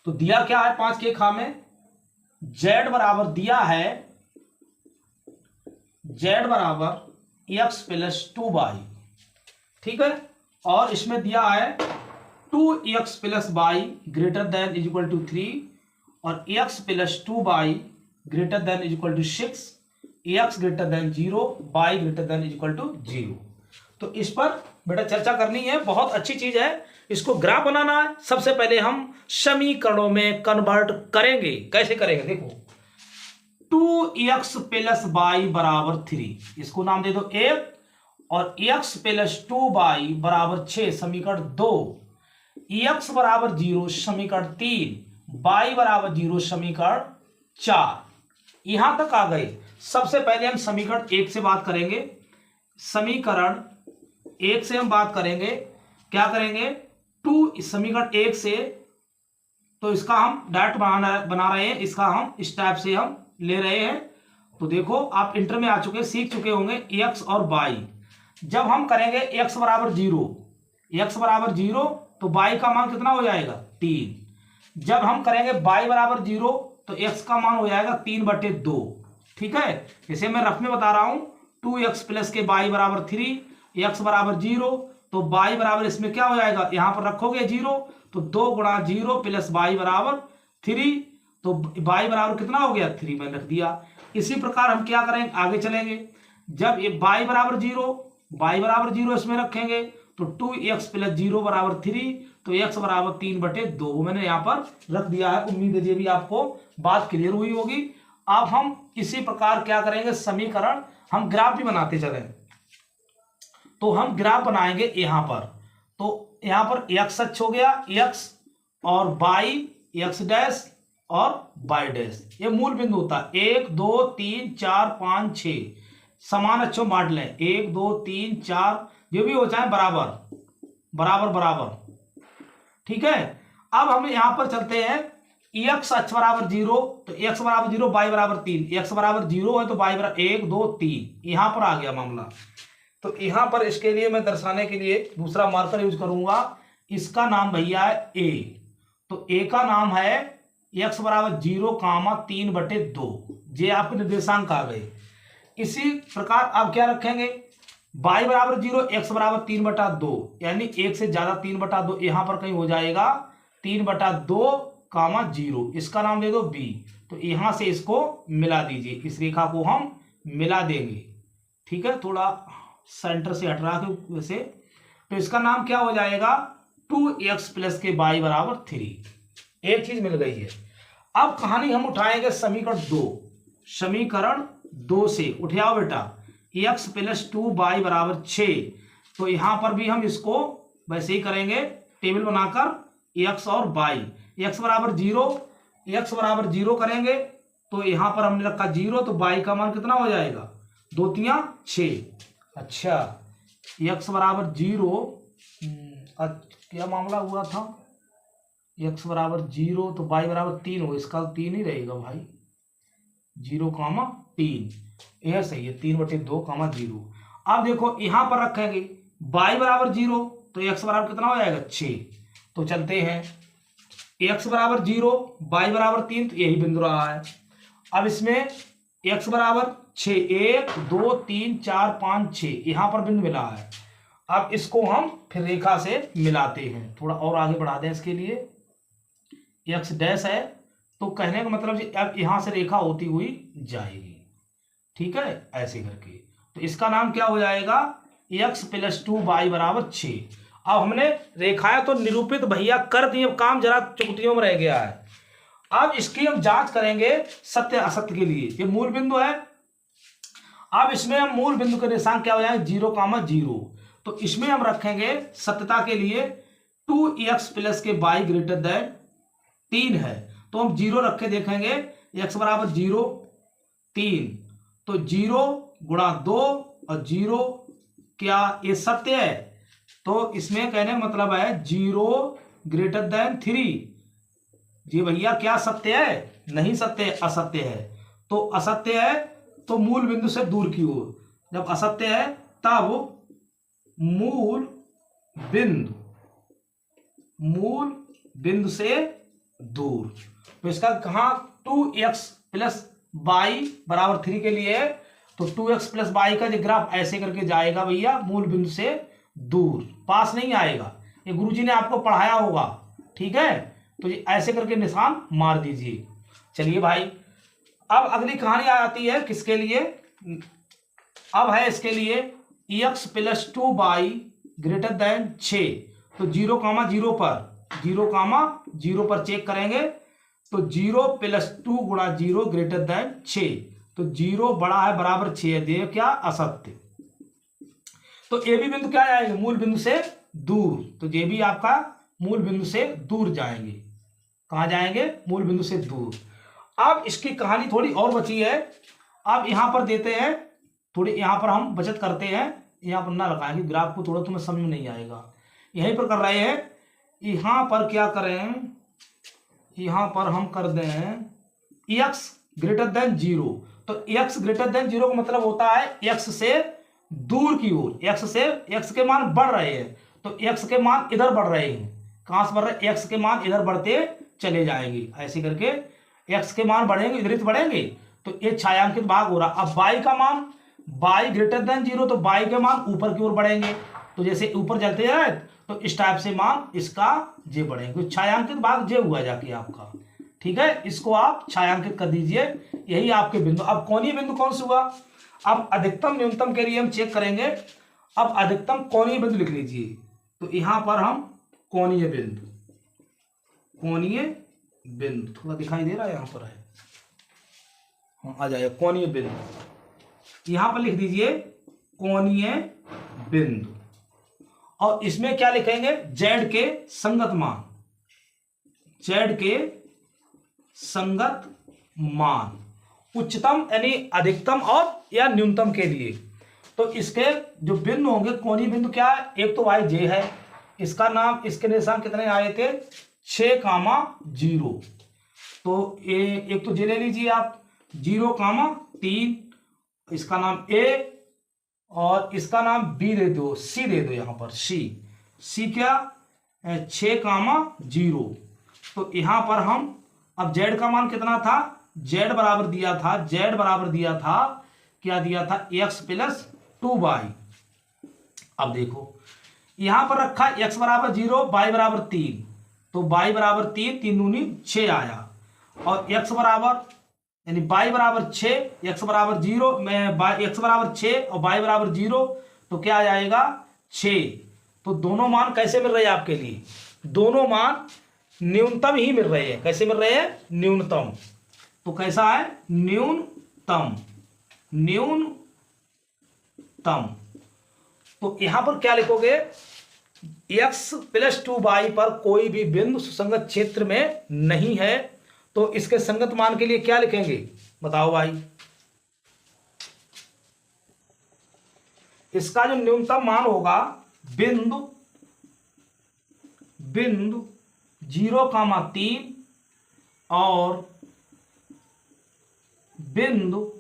तो दिया क्या है 5 के खा में, z बराबर दिया है z बराबर एक्स प्लस 2y, ठीक है। और इसमें दिया है 2x plus y greater than is equal to 3 और x plus 2y greater than is equal to 6, x greater than 0, y greater than is equal to 0। तो इस पर बेटा चर्चा करनी है, बहुत अच्छी चीज है। इसको ग्राफ बनाना है। सबसे पहले हम समीकरणों में कन्वर्ट करेंगे। कैसे करेंगे देखो, 2x प्लस वाई बराबर 3, इसको नाम दे दो 1, और x प्लस 2y बराबर 6 समीकरण 2, x बराबर 0 समीकरण 3, y बराबर 0 समीकरण 4। यहां तक आ गए। सबसे पहले हम समीकरण 1 से बात करेंगे। समीकरण 1 से हम बात करेंगे, क्या करेंगे, 2 समीकरण 1 से, तो इसका हम डायरेक्ट बना रहे हैं, इसका हम इस टाइप से हम ले रहे हैं। तो देखो आप इंटर में आ चुके, सीख चुके होंगे x और y। जब हम करेंगे x बराबर 0, x बराबर 0 तो y का मान कितना हो जाएगा 3। जब हम करेंगे y बराबर 0 तो x का मान हो जाएगा 3/2, ठीक है। इसे मैं रफ में बता रहा हूं, 2x प्लस के y बराबर 3, x बराबर 0 तो y बराबर इसमें क्या हो जाएगा, यहां पर रखोगे 0 तो 2 गुणा 0 प्लस y बराबर 3, तो y बराबर कितना हो गया 3 मैंने रख दिया। इसी प्रकार हम क्या करेंगे, आगे चलेंगे। जब ये y बराबर 0 इसमें रखेंगे तो 2x प्लस 0 बराबर 3, तो x बराबर 3/2 मैंने यहां पर रख दिया है। उम्मीद है ये भी आपको बात क्लियर हुई होगी। अब हम इसी प्रकार क्या करेंगे, समीकरण हम ग्राफ भी बनाते चले। तो हम ग्राफ बनाएंगे यहां पर, तो यहां पर x अक्ष हो गया, x और y x डैश और y डैश, ये मूल बिंदु होता है। 1 2 3 4 5 6 समान अक्षों बांट लें, 1 2 3 4 जो भी हो जाए बराबर बराबर बराबर, ठीक है। अब हम यहां पर चलते हैं, x अक्ष बराबर 0 तो x बराबर 0 y बराबर 3, x बराबर 0 है तो y बराबर 1 2 3, यहां पर आ गया मामला। तो यहां पर इसके लिए मैं दर्शाने के लिए दूसरा मार्कर यूज करूंगा, इसका नाम भैया है a। तो a का नाम है x बराबर 0 3/2, ये आपके निर्देशांक आ गए। इसी प्रकार अब क्या रखेंगे, y बराबर 0 x बराबर 3/2, यानी 1 से ज्यादा 3/2 यहां पर कहीं हो जाएगा 3/2 0, इसका नाम दे दो b। तो यहां से इसको मिला दीजिए, इस रेखा को हम मिला देंगे, ठीक है। थोड़ा सेंटर से हट रहा है वैसे, तो इसका नाम क्या हो जाएगा 2x प्लस के y बराबर 3। एक चीज मिल गई है। अब कहानी हम उठाएंगे समीकरण 2, समीकरण 2 से उठाओ बेटा, x प्लस 2y बराबर 6। तो यहां पर भी हम इसको वैसे ही करेंगे, टेबल बनाकर x और y, x बराबर 0 करेंगे तो यहां पर हमने रखा 0, तो y का मान कितना हो जाएगा 2 3 6। अच्छा, x बराबर 0, क्या मामला हुआ था, x बराबर 0 तो y बराबर 3 हो, इसका 3 ही रहेगा भाई, 0,3, यह सही है 3/2, 0। अब देखो यहां पर रखेंगे y बराबर 0 तो x बराबर कितना हो जाएगा 6। तो चलते हैं, x बराबर 0 y बराबर 3, तो यही बिंदु रहा है। अब इसमें x बराबर 6, 1 2 3 4 5 6 यहां पर बिंदु मिला है। अब इसको हम फिर रेखा से मिलाते हैं, थोड़ा और आगे बढ़ा दें। इसके लिए x डैश है, तो कहने का मतलब अब यहां से रेखा होती हुई जाएगी, ठीक है, ऐसे करके। तो इसका नाम क्या हो जाएगा x प्लस 2y बराबर 6। अब हमने रेखाएं तो निरूपित भैया कर दी, अब काम जरा चुटकियों में रह गया है। अब इसकी हम जांच करेंगे सत्य असत्य के लिए। ये मूल बिंदु है, अब इसमें हम मूल बिंदु के निशान क्या हो जाएंगे 0,0। तो इसमें हम रखेंगे सत्यता के लिए 2x प्लस के y ग्रेटर देन 3 है, तो हम 0 रख के देखेंगे, x बराबर 0 3, तो 0 गुणा 2 और 0, क्या ये सत्य है, तो इसमें कहने का मतलब है 0 ग्रेटर देन 3। जी भैया क्या सत्य है, नहीं सत्य है, असत्य है। तो असत्य है तो मूल बिंदु से दूर की ओर, जब असत्य है तब मूल बिंदु से दूर। तो इसका कहा 2x प्लस y बराबर 3 के लिए, तो 2x प्लस वाई का जो ग्राफ ऐसे करके जाएगा भैया मूल बिंदु से दूर, पास नहीं आएगा। ये गुरुजी ने आपको पढ़ाया होगा, ठीक है। तो ये ऐसे करके निशान मार दीजिए। चलिए भाई, अब अगली कहानी आ जाती है किसके लिए, अब है इसके लिए x plus 2y greater then 6। तो 0,0 पर 0,0 पर चेक करेंगे। तो 0 प्लस 2 गुणा 0 ग्रेटर देन 6। तो 0 बड़ा है बराबर 6 है, देव क्या असत्य। तो ए बी बिंदु क्या जाएंगे, मूल बिंदु से दूर। तो ये भी आपका मूल बिंदु से दूर जाएंगे। कहाँ जाएंगे, मूल बिंदु से दूर। अब इसकी कहानी थोड़ी और बची है। अब यहां पर देते हैं थोड़ी, यहां पर हम बचत करते हैं, यहां पर ना लगाएंगे, ग्राफ को थोड़ा तुम्हें समझ में नहीं आएगा। यहीं पर कर रहे हैं, यहां पर क्या करें, यहां पर हम कर दें x ग्रेटर देन 0। तो x ग्रेटर देन 0 का मतलब होता है x से दूर की ओर, x के मान बढ़ रहे हैं। तो x के मान इधर बढ़ रहे हैं। कहां से बढ़ रहे हैं, x के मान इधर बढ़ते चले जाएंगे। ऐसे करके x के मान बढ़ेंगे, इधर बढ़ेंगे। तो ये छायांकित भाग हो रहा। अब y का मान, y ग्रेटर देन 0, तो y के मान ऊपर की ओर बढ़ेंगे। तो जैसे ऊपर चलते जाए तो इस टाइप से मान इसका जे बढ़ेंगे। तो छायांकित भाग जे हुआ जाके आपका, ठीक है। इसको आप छायांकित कर दीजिए, यही आपके बिंदु। अब कोणीय बिंदु कौन सा हुआ, अब अधिकतम न्यूनतम के लिए हम चेक करेंगे। अब अधिकतम कोणीय बिंदु लिख लीजिए। तो यहां पर हम कोणीय बिंदु, कोणीय बिंदु थोड़ा दिखाई दे रहा है, यहां पर है, हाँ आ जाएगा कोणीय बिंदु। यहां पर लिख दीजिए कोणीय बिंदु। और इसमें क्या लिखेंगे, z के संगत मान, z के संगत मान, उच्चतम यानी अधिकतम और या न्यूनतम के लिए। तो इसके जो बिंदु होंगे, कोणीय बिंदु क्या है, एक तो y j है, इसका नाम, इसके निशान कितने आए थे 6,0। तो एक तो j ले लीजिए आप, 0,3, इसका नाम a और इसका नाम b दे दो, c दे दो, यहां पर c क्या 6,0। तो यहां पर हम अब z का मान कितना था, z बराबर दिया था क्या दिया था, x प्लस 2y। अब देखो यहां पर रखा x बराबर 0, y बराबर 3। तो y बराबर 3, 3 दूनी 6 आया। और x बराबर यानी y बराबर 6, x बराबर 0 में x बराबर 6 और y बराबर 0, तो क्या आ जाएगा 6। तो दोनों मान कैसे मिल रहे हैं आपके लिए, दोनों मान न्यूनतम ही मिल रहे हैं। कैसे मिल रहे हैं, न्यूनतम। तो कैसा है, न्यूनतम, न्यूनतम। तो यहां पर क्या लिखोगे, x प्लस 2y पर कोई भी बिंदु सुसंगत क्षेत्र में नहीं है। तो इसके संगत मान के लिए क्या लिखेंगे, बताओ भाई। इसका जो न्यूनतम मान होगा, बिंदु 0,3 और बिंदु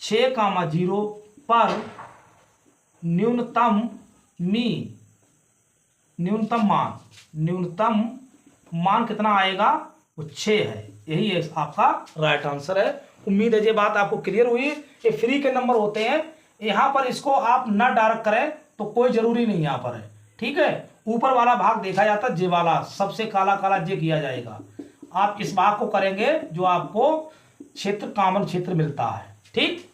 6,0 पर न्यूनतम मान कितना आएगा, वो 6 है। यही है आपका राइट आंसर है। उम्मीद है ये बात आपको क्लियर हुई। ये फ्री के नंबर होते हैं, यहां पर इसको आप ना डार्क करें तो कोई जरूरी नहीं यहां पर है, ठीक है। ऊपर वाला भाग देखा जाता, जे वाला सबसे काला काला जे किया जाएगा। आप इस भाग को करेंगे जो आपको क्षेत्र, कॉमन क्षेत्र मिलता है, ठीक।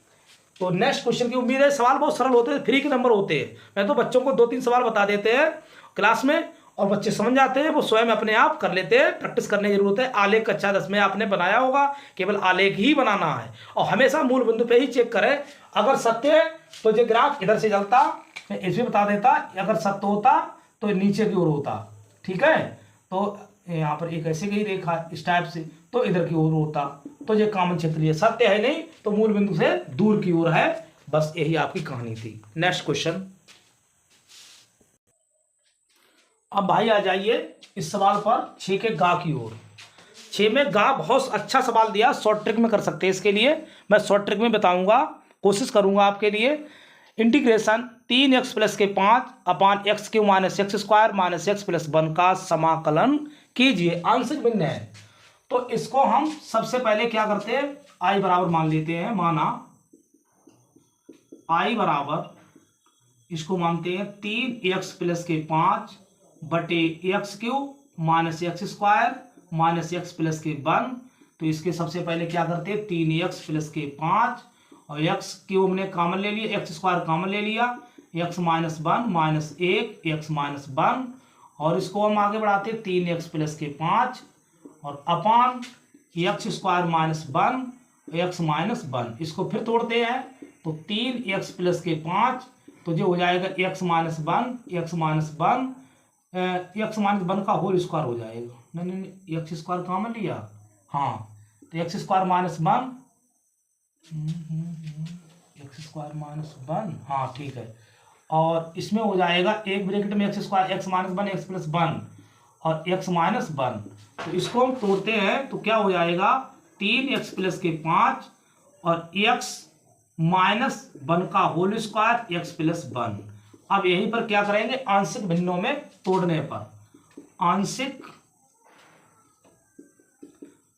तो नेक्स्ट क्वेश्चन की उम्मीद है, सवाल बहुत सरल होते हैं, फ्री के नंबर होते हैं। मैं तो बच्चों को 2-3 सवाल बता देते हैं क्लास में और बच्चे समझ जाते हैं, वो स्वयं अपने आप कर लेते हैं। प्रैक्टिस करने की जरूरत है। आलेख कक्षा 10 में आपने बनाया होगा, केवल आलेख ही बनाना है और हमेशा मूल बिंदु पे ही चेक करें। अगर सत्य है तो ये ग्राफ इधर से चलता, मैं इसमें बता देता, अगर सत्य होता तो नीचे की ओर होता, ठीक है। तो यहाँ पर एक ऐसे गई रेखा इस टाइप से, तो इधर की ओर होता। तो ये कॉमन क्षेत्र है, सत्य है नहीं तो मूल बिंदु से दूर की ओर है। बस यही आपकी कहानी थी। Next question. अब भाई आ जाइए इस सवाल पर 6 के गा की ओर। 6 में गा बहुत अच्छा सवाल दिया, शॉर्ट ट्रिक में कर सकते हैं। इसके लिए मैं शॉर्ट ट्रिक में बताऊंगा, कोशिश करूंगा आपके लिए। इंटीग्रेशन 3x प्लस के 5 अपान x Q minus x square minus x plus 1 का समाकलन कीजिए। आंशिक भिन्न है, तो इसको हम सबसे पहले क्या करते हैं, i बराबर मान लेते हैं। माना आई बराबर, इसको मानते हैं 3x प्लस के 5 बटे x cube minus x square minus x plus के 1। तो इसके सबसे पहले क्या करते हैं, 3x प्लस के 5 और एक्स क्यूब हमने कॉमन ले लिया, एक्स स्क्वायर कॉमन ले लिया, x minus 1 minus 1 x minus 1 और इसको हम आगे बढ़ाते हैं 3x प्लस के 5 और upon x square minus 1 x minus 1। इसको फिर तोड़ते हैं तो 3x प्लस के 5 तो जो हो जाएगा x minus 1 x minus 1 x minus 1 का होल स्क्वायर हो जाएगा। नहीं एक्स स्क्वायर कॉमन लिया, हाँ तो x square minus 1 x square minus 1, हाँ ठीक है। और इसमें हो जाएगा एक ब्रैकेट में x square x minus 1 x plus 1 और एक्स माइनस 1। तो इसको हम तोड़ते हैं तो क्या हो जाएगा 3x प्लस के 5 और x माइनस 1 का होल स्क्वायर एक्स प्लस 1। अब यहीं पर क्या करेंगे, आंशिक भिन्नों में तोड़ने पर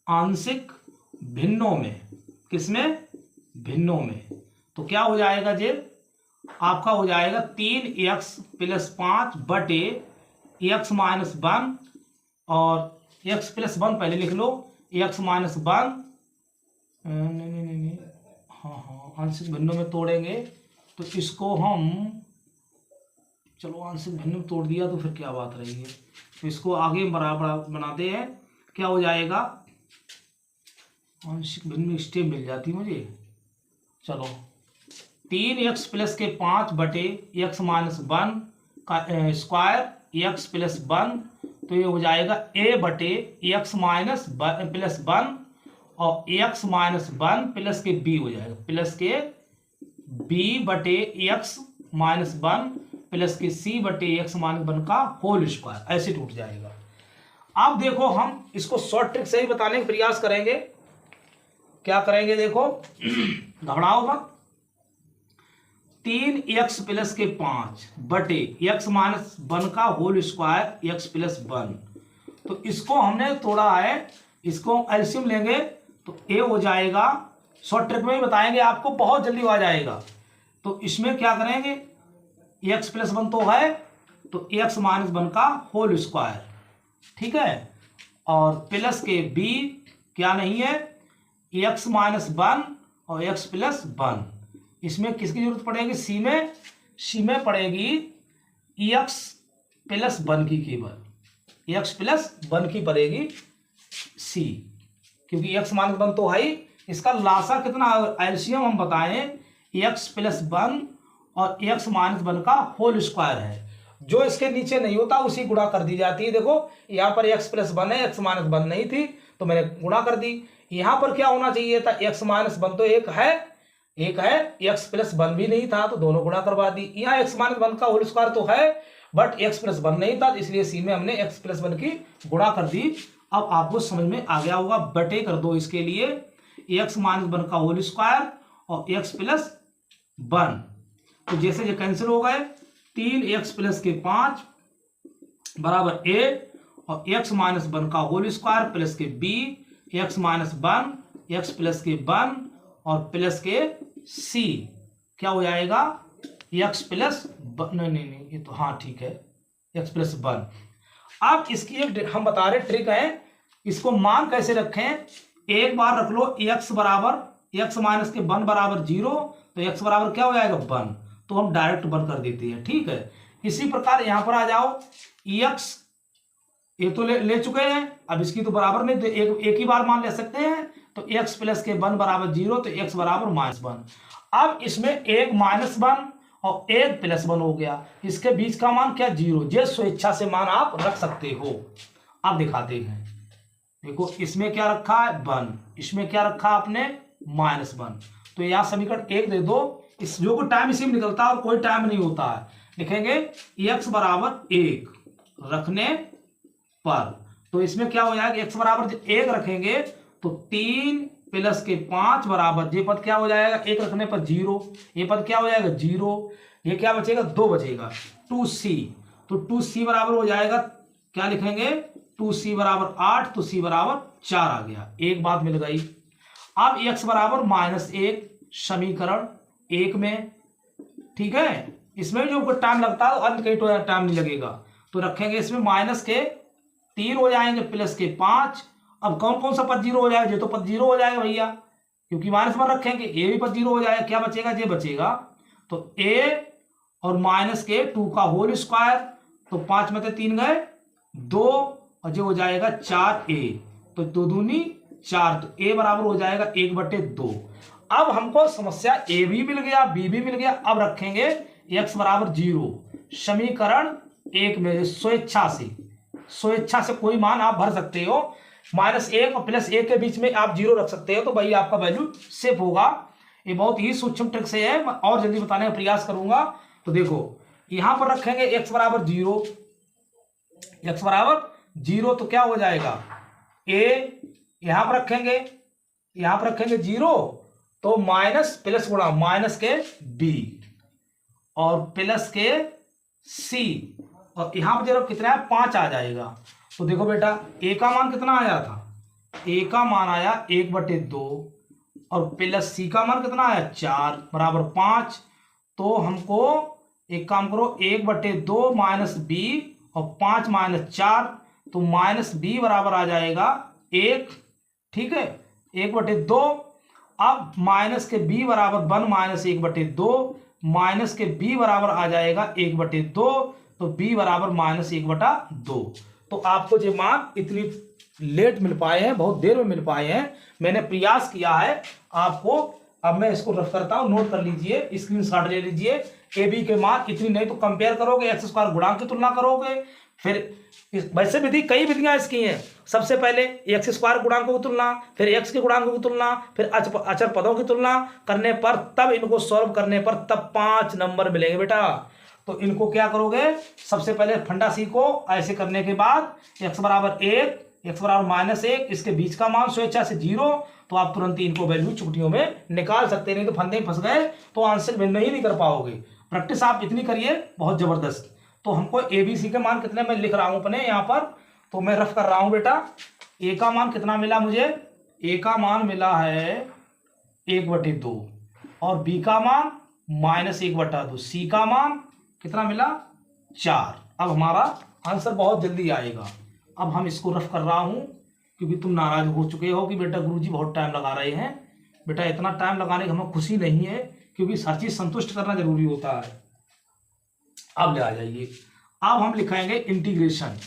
आंशिक भिन्नों में, किसमें, भिन्नों में, तो क्या हो जाएगा जे आपका हो जाएगा 3x प्लस 5 बटे एक्स माइनस 1 और एक्स प्लस 1 पहले लिख लो, एक्स माइनस 1 नहीं हाँ आंशिक भिन्नों में तोड़ेंगे तो इसको हम, चलो आंशिक भिन्न में तोड़ दिया तो फिर क्या बात रही है, तो इसको आगे बराबर बनाते हैं। क्या हो जाएगा, आंशिक भिन्न में स्टेप मिल जाती मुझे, चलो 3x प्लस के 5 बटे एक्स माइनस 1 का स्क्वायर एक्स प्लस 1। तो ये हो जाएगा a बटे एक्स माइनस प्लस 1 और एक्स माइनस 1 प्लस के b हो जाएगा, प्लस के b बटे एक्स माइनस 1 प्लस के c बटे एक्स माइनस 1 का होल स्क्वायर, ऐसे टूट जाएगा। अब देखो हम इसको शॉर्ट ट्रिक से ही बताने का प्रयास करेंगे। क्या करेंगे देखो, घबराओ मत, 3x प्लस के 5 बटे एक्स माइनस 1 का होल स्क्वायर एक्स प्लस 1। तो इसको हमने तोड़ा है, इसको एलसीएम लेंगे तो a हो जाएगा, शॉर्ट ट्रिक में ही बताएंगे आपको, बहुत जल्दी आ जाएगा। तो इसमें क्या करेंगे, x प्लस 1 तो है तो एक्स माइनस 1 का होल स्क्वायर, ठीक है, और प्लस के b क्या नहीं है, एक्स माइनस 1 और एक्स प्लस 1। इसमें किसकी जरूरत पड़ेगी, सी में पड़ेगी एक्स प्लस 1 की, केवल एक्स प्लस 1 की पड़ेगी सी, क्योंकि एक्स माइनस 1 तो है ही। इसका लासा कितना, एलसीएम हम बताएं, एक्स प्लस 1 और एक्स माइनस 1 का होल स्क्वायर है, जो इसके नीचे नहीं होता उसी गुणा कर दी जाती है। देखो यहाँ पर एक्स प्लस 1 है, एक्स माइनस 1 नहीं थी तो मैंने गुणा कर दी। यहाँ पर क्या होना चाहिए था, एक्स माइनस 1 तो एक है, एक्स प्लस 1 भी नहीं था तो दोनों गुणा करवा दी। यहाँ एक्स माइनस 1 का होल स्क्वायर तो है बट एक्स प्लस 1 नहीं था, इसलिए सी में हमने एक्स प्लस 1 की गुणा कर दी। अब आपको समझ में आ गया होगा, बटे कर दो इसके लिए एक्स माइनस 1 का होल स्क्वायर और एक्स प्लस 1, तो जैसे ये कैंसिल हो गए, 3x प्लस के 5 बराबर a और एक्स माइनस 1 का होल स्क्वायर प्लस के b, x minus 1 x plus के 1 और प्लस के c, क्या हो जाएगा एक्स प्लस, नहीं ये तो हाँ ठीक है, एक्स प्लस 1। अब इसकी एक हम बता रहे ट्रिक है, इसको मान कैसे रखें, एक बार रख लो x बराबर एक्स माइनस के 1 बराबर 0, तो x बराबर क्या हो जाएगा 1, तो हम डायरेक्ट 1 कर देते हैं, ठीक है। इसी प्रकार यहां पर आ जाओ, x ये तो ले चुके हैं, अब इसकी तो बराबर में तो एक ही बार मान ले सकते हैं, तो x प्लस के 1 बराबर 0, तो x बराबर माइनस 1। अब इसमें एक माइनस 1 और एक प्लस 1 हो गया, इसके बीच का मान क्या 0, जे स्वेच्छा से मान आप रख सकते हो। अब दिखाते हैं, देखो इसमें क्या रखा है 1, इसमें क्या रखा आपने माइनस 1, तो यहां समीकरण 1 दे दो, इस जो को टाइम इसी में निकलता है और कोई टाइम नहीं होता है, लिखेंगे x बराबर 1 रखने पर, तो इसमें क्या हो जाएगा, x बराबर 1 रखेंगे तो 3 प्लस के 5 बराबर, ये पद क्या हो जाएगा 1 रखने पर 0, ये पद क्या हो जाएगा 0, ये क्या बचेगा 2 बचेगा, 2c, तो 2c बराबर हो जाएगा, क्या लिखेंगे 2c बराबर 8, तो c बराबर 4 आ गया, एक बात मिल गई। अब x बराबर -1 समीकरण 1 में ठीक है, इसमें जो टाइम लगता है अंत कहीं तो टाइम नहीं लगेगा। तो रखेंगे इसमें माइनस के 3 हो जाएंगे प्लस के 5। अब कौन कौन सा पद 0 हो जाएगा? ये तो पद 0 हो जाएगा भैया, क्योंकि माइनस में रखेंगे। ए भी पद 0 हो जाएगा, क्या बचेगा? ये बचेगा। तो ए और माइनस के 2 का होल स्क्वायर, तो 5 में से 3 गए 2, और जो हो जाएगा 4a, तो 2 दूनी 4, तो a बराबर हो जाएगा 1/2। अब हमको समस्या ए भी मिल गया, बी भी मिल गया। अब रखेंगे x बराबर 0 समीकरण 1 में। स्वेच्छा से कोई मान आप भर सकते हो, -1 और +1 के बीच में आप 0 रख सकते हो, तो भाई आपका वैल्यू सेफ होगा। ये बहुत ही सूक्ष्म ट्रिक से है, मैं और जल्दी बताने का प्रयास करूंगा। तो देखो यहां पर रखेंगे x बराबर 0, x बराबर 0, तो क्या हो जाएगा? a यहां पर रखेंगे 0, तो माइनस प्लस गुणा माइनस के b और प्लस के c, और यहां पर जरा कितना है? 5 आ जाएगा। तो देखो बेटा a का मान कितना आया था? a का मान आया 1/2, और प्लस c का मान कितना आया? 4 बराबर 5। तो हमको एक काम करो, 1/2 माइनस b और 5 माइनस 4, तो माइनस b बराबर आ जाएगा 1, ठीक है, 1/2। अब माइनस के b बराबर 1 माइनस 1/2, माइनस के b बराबर आ जाएगा 1/2, तो b बराबर -1/2। तो आपको ये मान इतनी लेट मिल पाए हैं, बहुत देर में मिल पाए हैं, मैंने प्रयास किया है आपको। अब मैं इसको रफ करता हूं, नोट कर लीजिए, स्क्रीनशॉट ले लीजिए। ए बी के मान इतनी नहीं तो कंपेयर करोगे, एक्स स्क्वायर गुणांक की तुलना करोगे। फिर वैसे विधि, कई विधियां इसकी हैं। सबसे पहले एक्स स्क्वायर गुणांकों की तुलना, फिर एक्स के गुणांकों की तुलना, फिर अचर पदों की तुलना करने पर, तब इनको सॉल्व करने पर तब 5 नंबर मिलेंगे बेटा। तो इनको क्या करोगे? सबसे पहले फंडा सीखो। ऐसे करने के बाद एक्स बराबर 1, एक्स बराबर -1, इसके बीच का मान स्वेच्छा से 0, तो आप तुरंत ही इनको वैल्यू चुटकियों में निकाल सकते हैं। नहीं तो फंदे में फंस गए तो आंसर में नहीं कर पाओगे। प्रैक्टिस आप इतनी करिए, बहुत जबरदस्त। तो हमको ए बी सी के मान कितने मैं लिख रहा हूं अपने यहाँ पर, तो मैं रफ कर रहा हूं बेटा। ए का मान कितना मिला मुझे? ए का मान मिला है 1/2, और बी का मान -1/2, सी का मान कितना मिला? 4। अब हमारा आंसर बहुत जल्दी आएगा। अब हम इसको रफ कर रहा हूं, क्योंकि तुम नाराज हो चुके हो कि बेटा गुरुजी बहुत टाइम लगा रहे हैं। बेटा इतना टाइम लगाने की हमें खुशी नहीं है, क्योंकि हर चीज संतुष्ट करना जरूरी होता है। अब ले आ जाइए, अब हम लिखाएंगे इंटीग्रेशन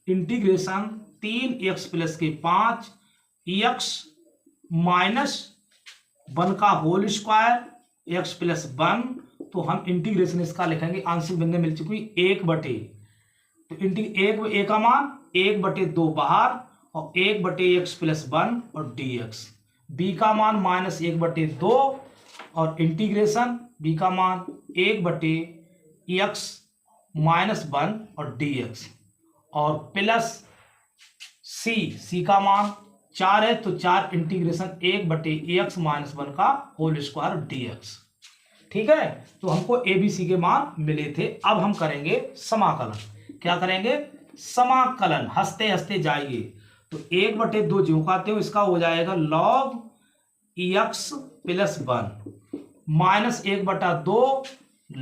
3x + 5 x -1 का होल स्क्वायर x + 1। तो हम इंटीग्रेशन इसका लिखेंगे, आंशिक भिन्नता मिल चुकी 1/, तो a का मान 1/2 बाहर, और 1/x + 1 और dx। b का मान -1/2, और इंटीग्रेशन b का मान 1/x - 1 और dx, और प्लस c का मान 4 है, तो 4 इंटीग्रेशन 1/x - 1 का होल स्क्वायर dx। ठीक है, तो हमको ABC के मान मिले थे। अब हम करेंगे समाकलन। क्या करेंगे? समाकलन। हंसते हंसते जाइए। तो 1/2 ज्यों का त्यों इसका हो जाएगा log x + 1 -1/2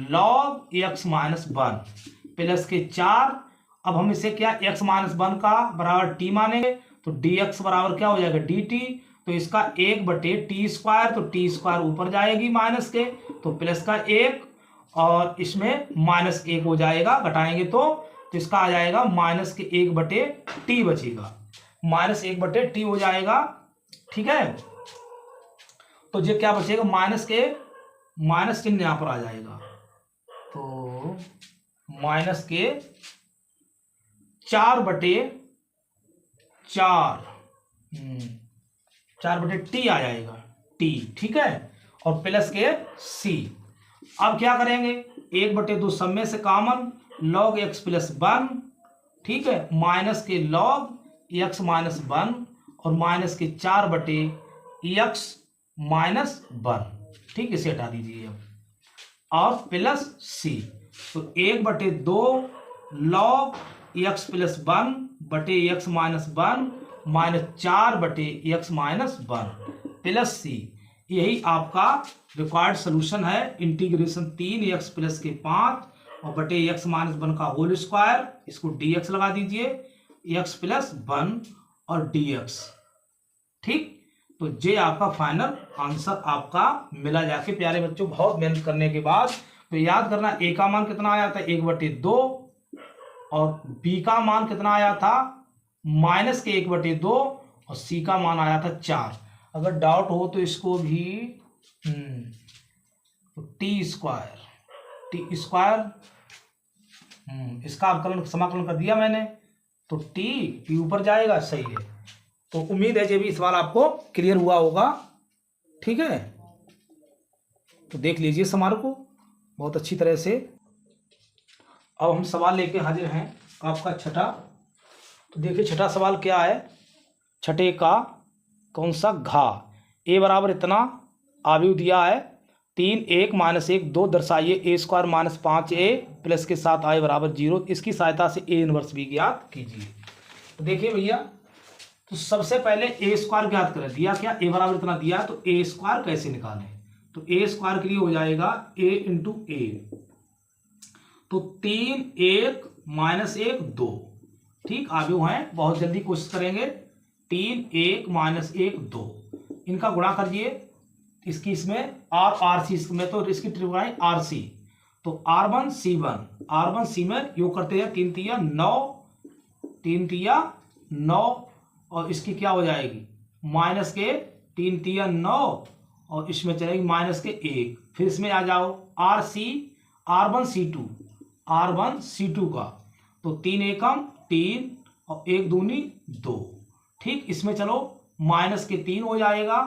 log x - 1 plus के 4। अब हम इसे क्या x - 1 का बराबर t मानेंगे, तो dx बराबर क्या हो जाएगा? dt। तो इसका 1/t², तो t² ऊपर जाएगी माइनस के, तो प्लस का 1, और इसमें -1 हो जाएगा, घटाएंगे तो इसका आ जाएगा -1/t बचेगा, -1/t हो जाएगा। ठीक है, तो ये क्या बचेगा? माइनस चिन्ह यहां पर आ जाएगा, तो -4/4 आ जाएगा, t। ठीक है, और प्लस के c। अब क्या करेंगे? 1/2 सब में से कॉमन, log x + 1, ठीक है, माइनस के log x - 1, और माइनस के 4/x - 1। ठीक, इसे हटा दीजिए अब, और प्लस c। तो 1/2 log x + 1/x - 1 -4/x - 1 plus c। यही आपका रिक्वायर्ड सोल्यूशन है। इंटीग्रेशन 3x प्लस के 5 और बटे x माइनस 1 का होल स्क्वायर, इसको dx लगा दीजिए, x प्लस 1 और dx। ठीक, तो ये आपका फाइनल आंसर आपका मिला जाके प्यारे बच्चों। बहुत मेहनत करने के बाद तो याद करना, a का मान कितना आया था 1/2 और b का मान कितना आया था माइनस के 1/2 और c का मान आया था 4। अगर डाउट हो तो इसको भी टी स्क्वायर इसका अवकलन समाकलन कर दिया मैंने, तो टी ऊपर जाएगा, सही है। तो उम्मीद है ये भी सवाल आपको क्लियर हुआ होगा। ठीक है, तो देख लीजिए सवाल को बहुत अच्छी तरह से। अब हम सवाल लेके हाजिर हैं आपका छठा। तो देखिए छठा सवाल क्या है। छठे का कौन सा घा, ए बराबर इतना आव्यूह दिया है 3 1 माइनस 1 2 दर्शाइए ए स्क्वायर माइनस 5a प्लस के साथ i बराबर 0। इसकी सहायता से ए इनवर्स भी ज्ञात कीजिए। तो देखिए भैया, तो सबसे पहले ए स्क्वायर ज्ञात करें। दिया क्या, ए बराबर इतना दिया, तो ए स्क्वायर कैसे निकालें। तो ए स्क्वायर के लिए हो जाएगा a इंटू ए, तो 3 1 माइनस 1 2। ठीक, आव्यूह हैं, बहुत जल्दी कोशिश करेंगे। 3 1 माइनस 1 2, इनका गुणा करिए इसकी इसमें आर सी इसमें, तो इसकी ट्रिप बनाए आर सी। तो R1 C में योग करते हैं 3 तिया 9 3 तिया 9 और इसकी क्या हो जाएगी माइनस के 3 तिया 9 और इसमें चलेगी माइनस के 1। फिर इसमें आ जाओ R1 C2 का, तो 3 एकम 3 और 1 दूनी 2। ठीक, इसमें चलो माइनस के 3 हो जाएगा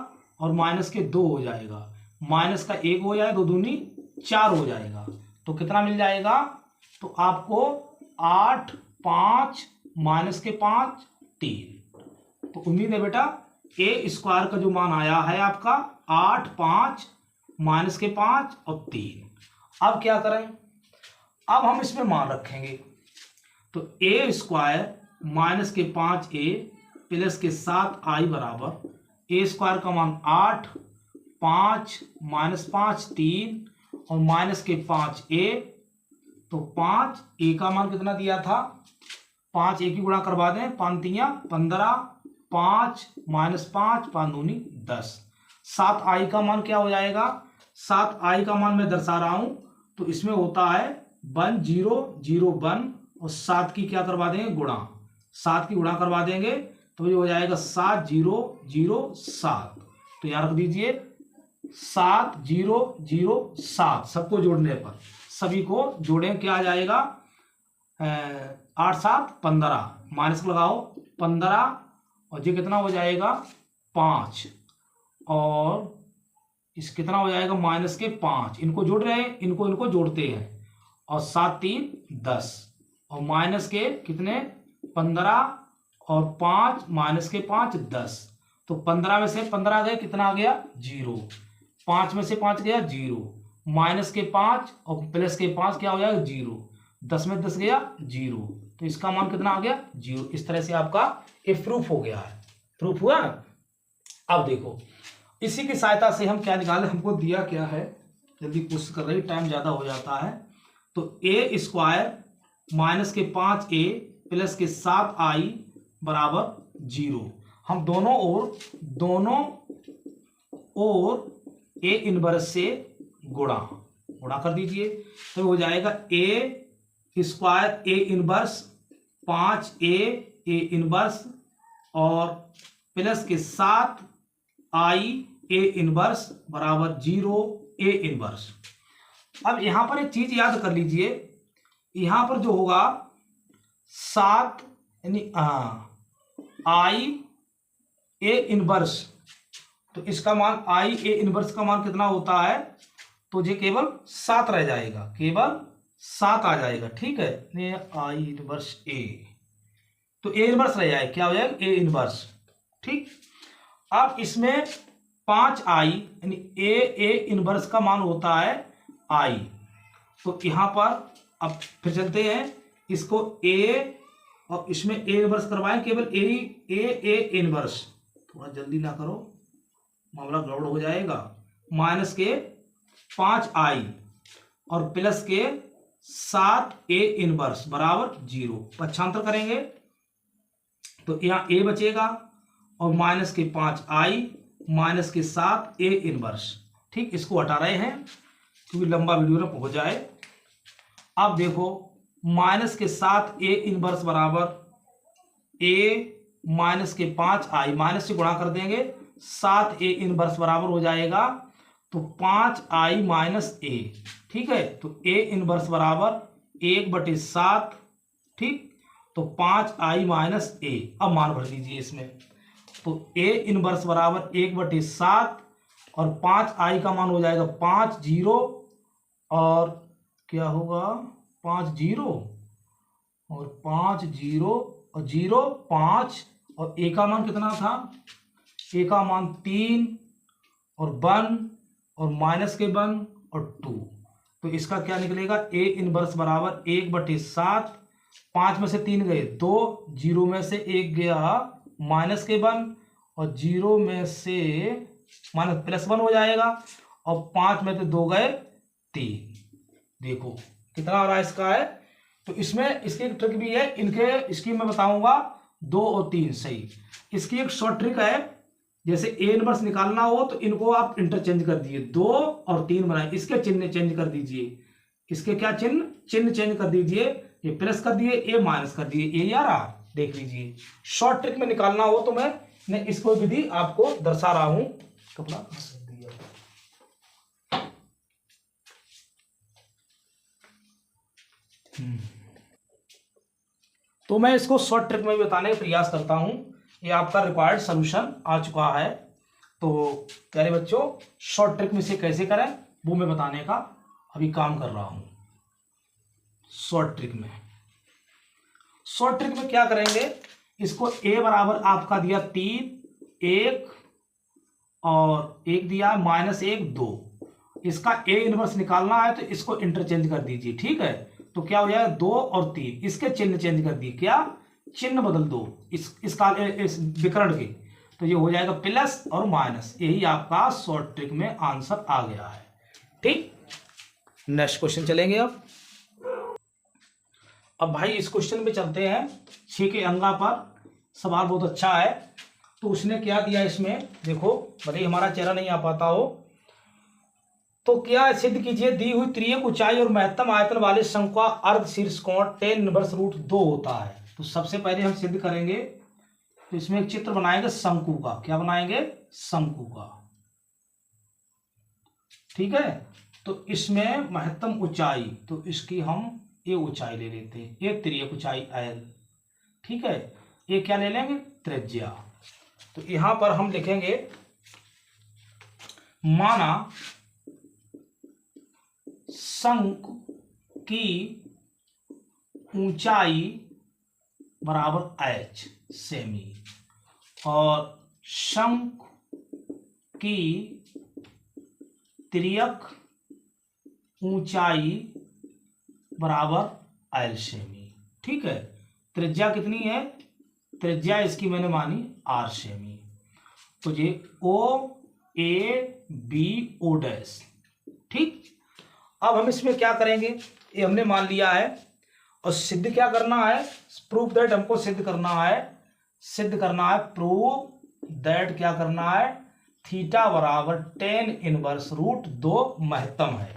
और माइनस के 2 हो जाएगा, माइनस का 1 हो जाएगा, 2 दूनी 4 हो जाएगा। तो कितना मिल जाएगा, तो आपको 8 5 माइनस के 5 3। तो उम्मीद है बेटा ए स्क्वायर का जो मान आया है आपका 8 5 माइनस के 5 और 3। अब क्या करें, अब हम इसमें मान रखेंगे। तो ए स्क्वायर माइनस के 5a प्लस के 7i बराबर ए स्क्वायर का मान 8 5 माइनस 5 3 और माइनस के 5a। तो 5 a का मान कितना दिया था 5 a की गुणा करवा दें, 5 तिया 15 5 माइनस 5 5 दूनी 10। 7i का मान क्या हो जाएगा, 7i का मान मैं दर्शा रहा हूं, तो इसमें होता है 1 0 0 1 और 7 की क्या करवा देंगे गुणा, 7 की गुणा करवा देंगे तो ये हो जाएगा 7 0 0 7। तो याद रख दीजिए 7 0 0 7, सबको जोड़ने पर सभी को जोड़ें क्या आ जाएगा 8 7 15 माइनस लगाओ 15 और ये कितना हो जाएगा 5 और इस कितना हो जाएगा माइनस के 5। इनको जोड़ रहे हैं, इनको जोड़ते हैं और 7 3 10 और माइनस के कितने 15 और 5 माइनस के 5 10। तो 15 में से 15 गए, कितना आ गया 0। 5 में से 5 गया 0, माइनस के 5 और प्लस के 5 क्या हो जाएगा 0। 10 में 10 गया 0, तो इसका मान कितना आ गया 0। इस तरह से आपका ये प्रूफ हो गया है। प्रूफ हुआ। अब देखो इसी की सहायता से हम क्या निकाले, हमको दिया क्या है, जल्दी कोशिश कर रही, टाइम ज्यादा हो जाता है। तो ए स्क्वायर माइनस के 5a प्लस के 7i बराबर 0। हम दोनों ओर ए इनवर्स से गुणा कर दीजिए, तो हो जाएगा A square A inverse 5a A inverse और प्लस के 7i ए इनवर्स बराबर 0 ए इनवर्स। अब यहां पर एक चीज याद कर लीजिए, यहां पर जो होगा 7 यानी आई ए इनवर्स, तो इसका मान आई ए इनवर्स का मान कितना होता है, तो ये केवल 7 रह जाएगा, केवल 7 आ जाएगा। ठीक है, आई इनवर्स ए, तो ए इनवर्स रह जाएगा, क्या हो जाएगा ए इनवर्स। ठीक, अब इसमें 5i यानी ए इनवर्स का मान होता है i। तो यहां पर अब फिर चलते हैं, इसको a और इसमें ए इनवर्स करवाएं, केवल ए इनवर्स। थोड़ा जल्दी ना करो, मामला गड़बड़ हो जाएगा, माइनस के 5i और प्लस के 7a इनवर्स बराबर 0। पक्षांतर करेंगे तो यहाँ a बचेगा और माइनस के 5i माइनस के 7a इनवर्स। ठीक, इसको हटा रहे हैं क्योंकि लंबा वीडियो ना हो जाए। अब देखो माइनस के 7a इनवर्स बराबर a माइनस के 5i, माइनस से गुणा कर देंगे, 7a इनवर्स बराबर हो जाएगा तो 5i माइनस a। ठीक है, तो a इनवर्स बराबर 1/7। ठीक, तो 5i माइनस a। अब मान भर दीजिए इसमें, तो a इनवर्स बराबर 1/7 और 5i का मान हो जाएगा 5 0 और क्या होगा 5 0 और 5 0 और 0 5 और a का मान कितना था, a का मान 3 और 1 और माइनस के 1 और 2। तो इसका क्या निकलेगा, a इनवर्स बराबर 1/7, 5 में से 3 गए 2, 0 में से 1 गया माइनस के 1 और 0 में से माइनस प्लस 1 हो जाएगा और 5 में से 2 गए 3। देखो कितना आ रहा है इसका है। तो इसमें इसकी एक ट्रिक भी है, इसकी मैं बताऊंगा 2 और 3 सही। इसकी एक शॉर्ट ट्रिक है, जैसे a इनवर्स निकालना हो तो इनको आप इंटरचेंज कर दीजिए, 2 और 3 बनाए, इसके चिन्ह चेंज कर दीजिए, इसके क्या चिन्ह चेंज कर दीजिए, ये प्लस कर दिए, a माइनस कर दिए, a या r। देख लीजिए शॉर्ट ट्रिक में निकालना हो तो मैं इसको विधि आपको दर्शा रहा हूं। कपड़ा तो मैं इसको शॉर्ट ट्रिक में बताने का प्रयास करता हूं। ये आपका रिक्वायर्ड सॉल्यूशन आ चुका है। तो प्यारे बच्चों, शॉर्ट ट्रिक में से कैसे करें वो मैं बताने का अभी काम कर रहा हूं। शॉर्ट ट्रिक में क्या करेंगे, इसको a बराबर आपका दिया 3 1 और 1 दिया माइनस 1 2, इसका a इनवर्स निकालना है तो इसको इंटरचेंज कर दीजिए। ठीक है, तो क्या हो जाएगा 2 और 3, इसके चिन्ह चेंज कर दिए, क्या चिन्ह बदल दो इस विकर्ण के, तो ये हो जाएगा प्लस और माइनस। यही आपका शॉर्ट ट्रिक में आंसर आ गया है। ठीक, नेक्स्ट क्वेश्चन चलेंगे। अब भाई इस क्वेश्चन पे चलते हैं। 6 के अंगा पर सवाल बहुत अच्छा है। तो उसने क्या दिया इसमें, देखो भले ही हमारा चेहरा नहीं आ पाता हो, तो क्या सिद्ध कीजिए दी हुई त्रियक ऊंचाई और महत्तम आयतन वाले शंकु का अर्ध शीर्ष कोण tan इनवर्स √2 होता है। तो सबसे पहले हम सिद्ध करेंगे, तो इसमें एक चित्र बनाएंगे शंकु का। क्या बनाएंगे, शंकु का। ठीक है, तो इसमें महत्तम ऊंचाई, तो इसकी हम ये ऊंचाई ले लेते हैं, ये त्रियक ऊंचाई L। ठीक है, ये क्या ले लेंगे, त्रिज्या। तो यहां पर हम लिखेंगे माना शंकु की ऊंचाई बराबर h सेमी और शंकु की त्रियक ऊंचाई बराबर l सेमी। ठीक है, त्रिज्या कितनी है, त्रिज्या इसकी मैंने मानी r सेमी। तो ये OABO'। ठीक, अब हम इसमें क्या करेंगे, ये हमने मान लिया है और सिद्ध क्या करना है, प्रूफ दैट हमको सिद्ध करना है, प्रूफ दैट क्या करना है, थीटा बराबर tan इनवर्स √2 महत्तम है।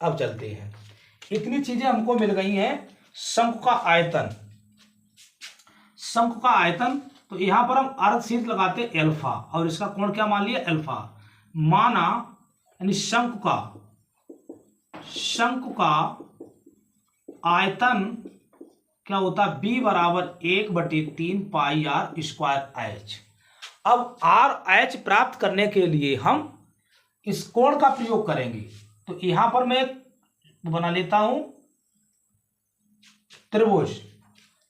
अब चलते हैं, इतनी चीजें हमको मिल गई हैं। शंकु का आयतन, तो यहां पर हम अर्ध शीर्ष लगाते अल्फा और इसका कोण क्या मान लिया, अल्फा। माना यानी शंकु का आयतन क्या होता है, b बराबर 1/3 पाई r स्क्वायर h। अब RH प्राप्त करने के लिए हम इस कोण का प्रयोग करेंगे। तो यहां पर मैं बना लेता हूं त्रिभुज।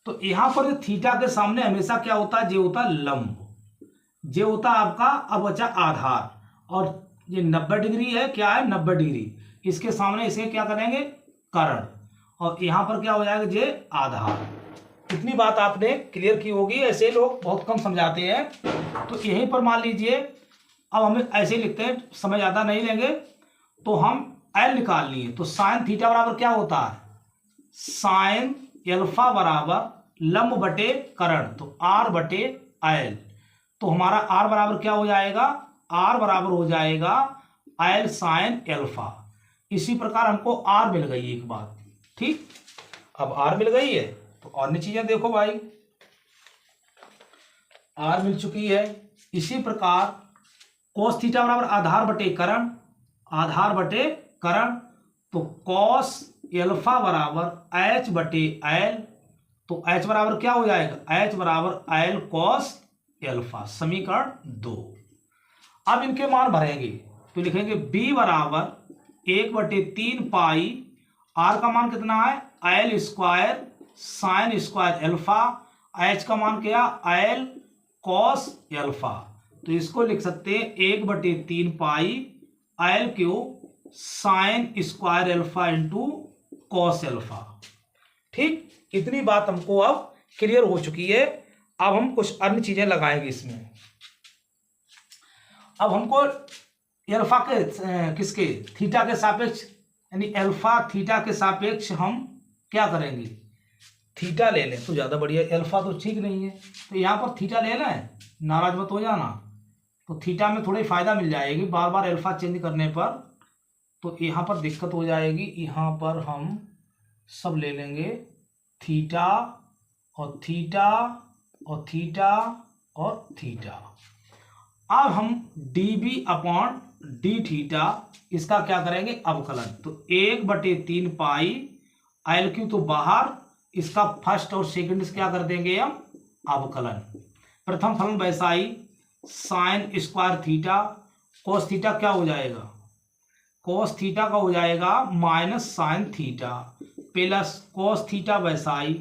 तो यहां पर थीटा के सामने हमेशा क्या होता है, जे होता है लंब, जे होता है आपका अब बचा आधार, और ये 90 डिग्री है, क्या है 90 डिग्री, इसके सामने इसे क्या करेंगे, कर्ण, और यहां पर क्या हो जाएगा, जे आधार। इतनी बात आपने क्लियर की होगी, ऐसे लोग बहुत कम समझाते हैं। तो यहीं पर मान लीजिए अब हमें ऐसे ही लिखते हैं, समय ज़्यादा नहीं लेंगे, तो हम एल निकाल लिए। तो साइन थीटा बराबर क्या होता है, साइन एल्फा बराबर लंब बटे करण, तो आर बटे एल। तो हमारा आर बराबर क्या हो जाएगा, आर बराबर हो जाएगा एल साइन एल्फा। इसी प्रकार हमको आर मिल गई एक बात, ठीक। अब आर मिल गई है तो अन्य चीजें देखो भाई, आर मिल चुकी है। इसी प्रकार कोस थीटा बराबर आधार बटे करण, आधार बटे करण, तो कॉस एल्फा बराबर एच बटे एल। तो एच बराबर क्या हो जाएगा, एच बराबर एल कॉस एल्फा, समीकरण 2। अब इनके मान भरेंगे तो लिखेंगे बी बराबर 1/3 पाई, आर का मान कितना है, L square sine square alpha, H का मान क्या, एल कॉस एल्फा। तो इसको लिख सकते हैं 1/3 pi L cube sine square alpha into cos alpha. ठीक, इतनी बात हमको अब क्लियर हो चुकी है। अब हम कुछ अन्य चीजें लगाएंगे इसमें। अब हमको एल्फा के किसके, थीटा के सापेक्ष, यानी एल्फा थीटा के सापेक्ष हम क्या करेंगे, थीटा ले लें तो ज़्यादा बढ़िया। एल्फा तो ठीक नहीं है, तो यहाँ पर थीटा ले लें, नाराज मत हो जाना। तो थीटा में थोड़ी फ़ायदा मिल जाएगी, बार बार एल्फा चेंज करने पर तो यहाँ पर दिक्कत हो जाएगी। यहाँ पर हम सब ले लेंगे, थीटा और थीटा और थीटा और थीटा। अब हम d B upon d theta इसका क्या करेंगे, अवकलन। तो 1/3 पाई एल क्यू तो बाहर, इसका फर्स्ट और सेकंड से क्या कर देंगे हम, अवकलन। प्रथम फलन वैसा ही, sine square theta cos theta क्या हो जाएगा, कोस थीटा का हो जाएगा minus sine theta plus cos theta वैसा ही।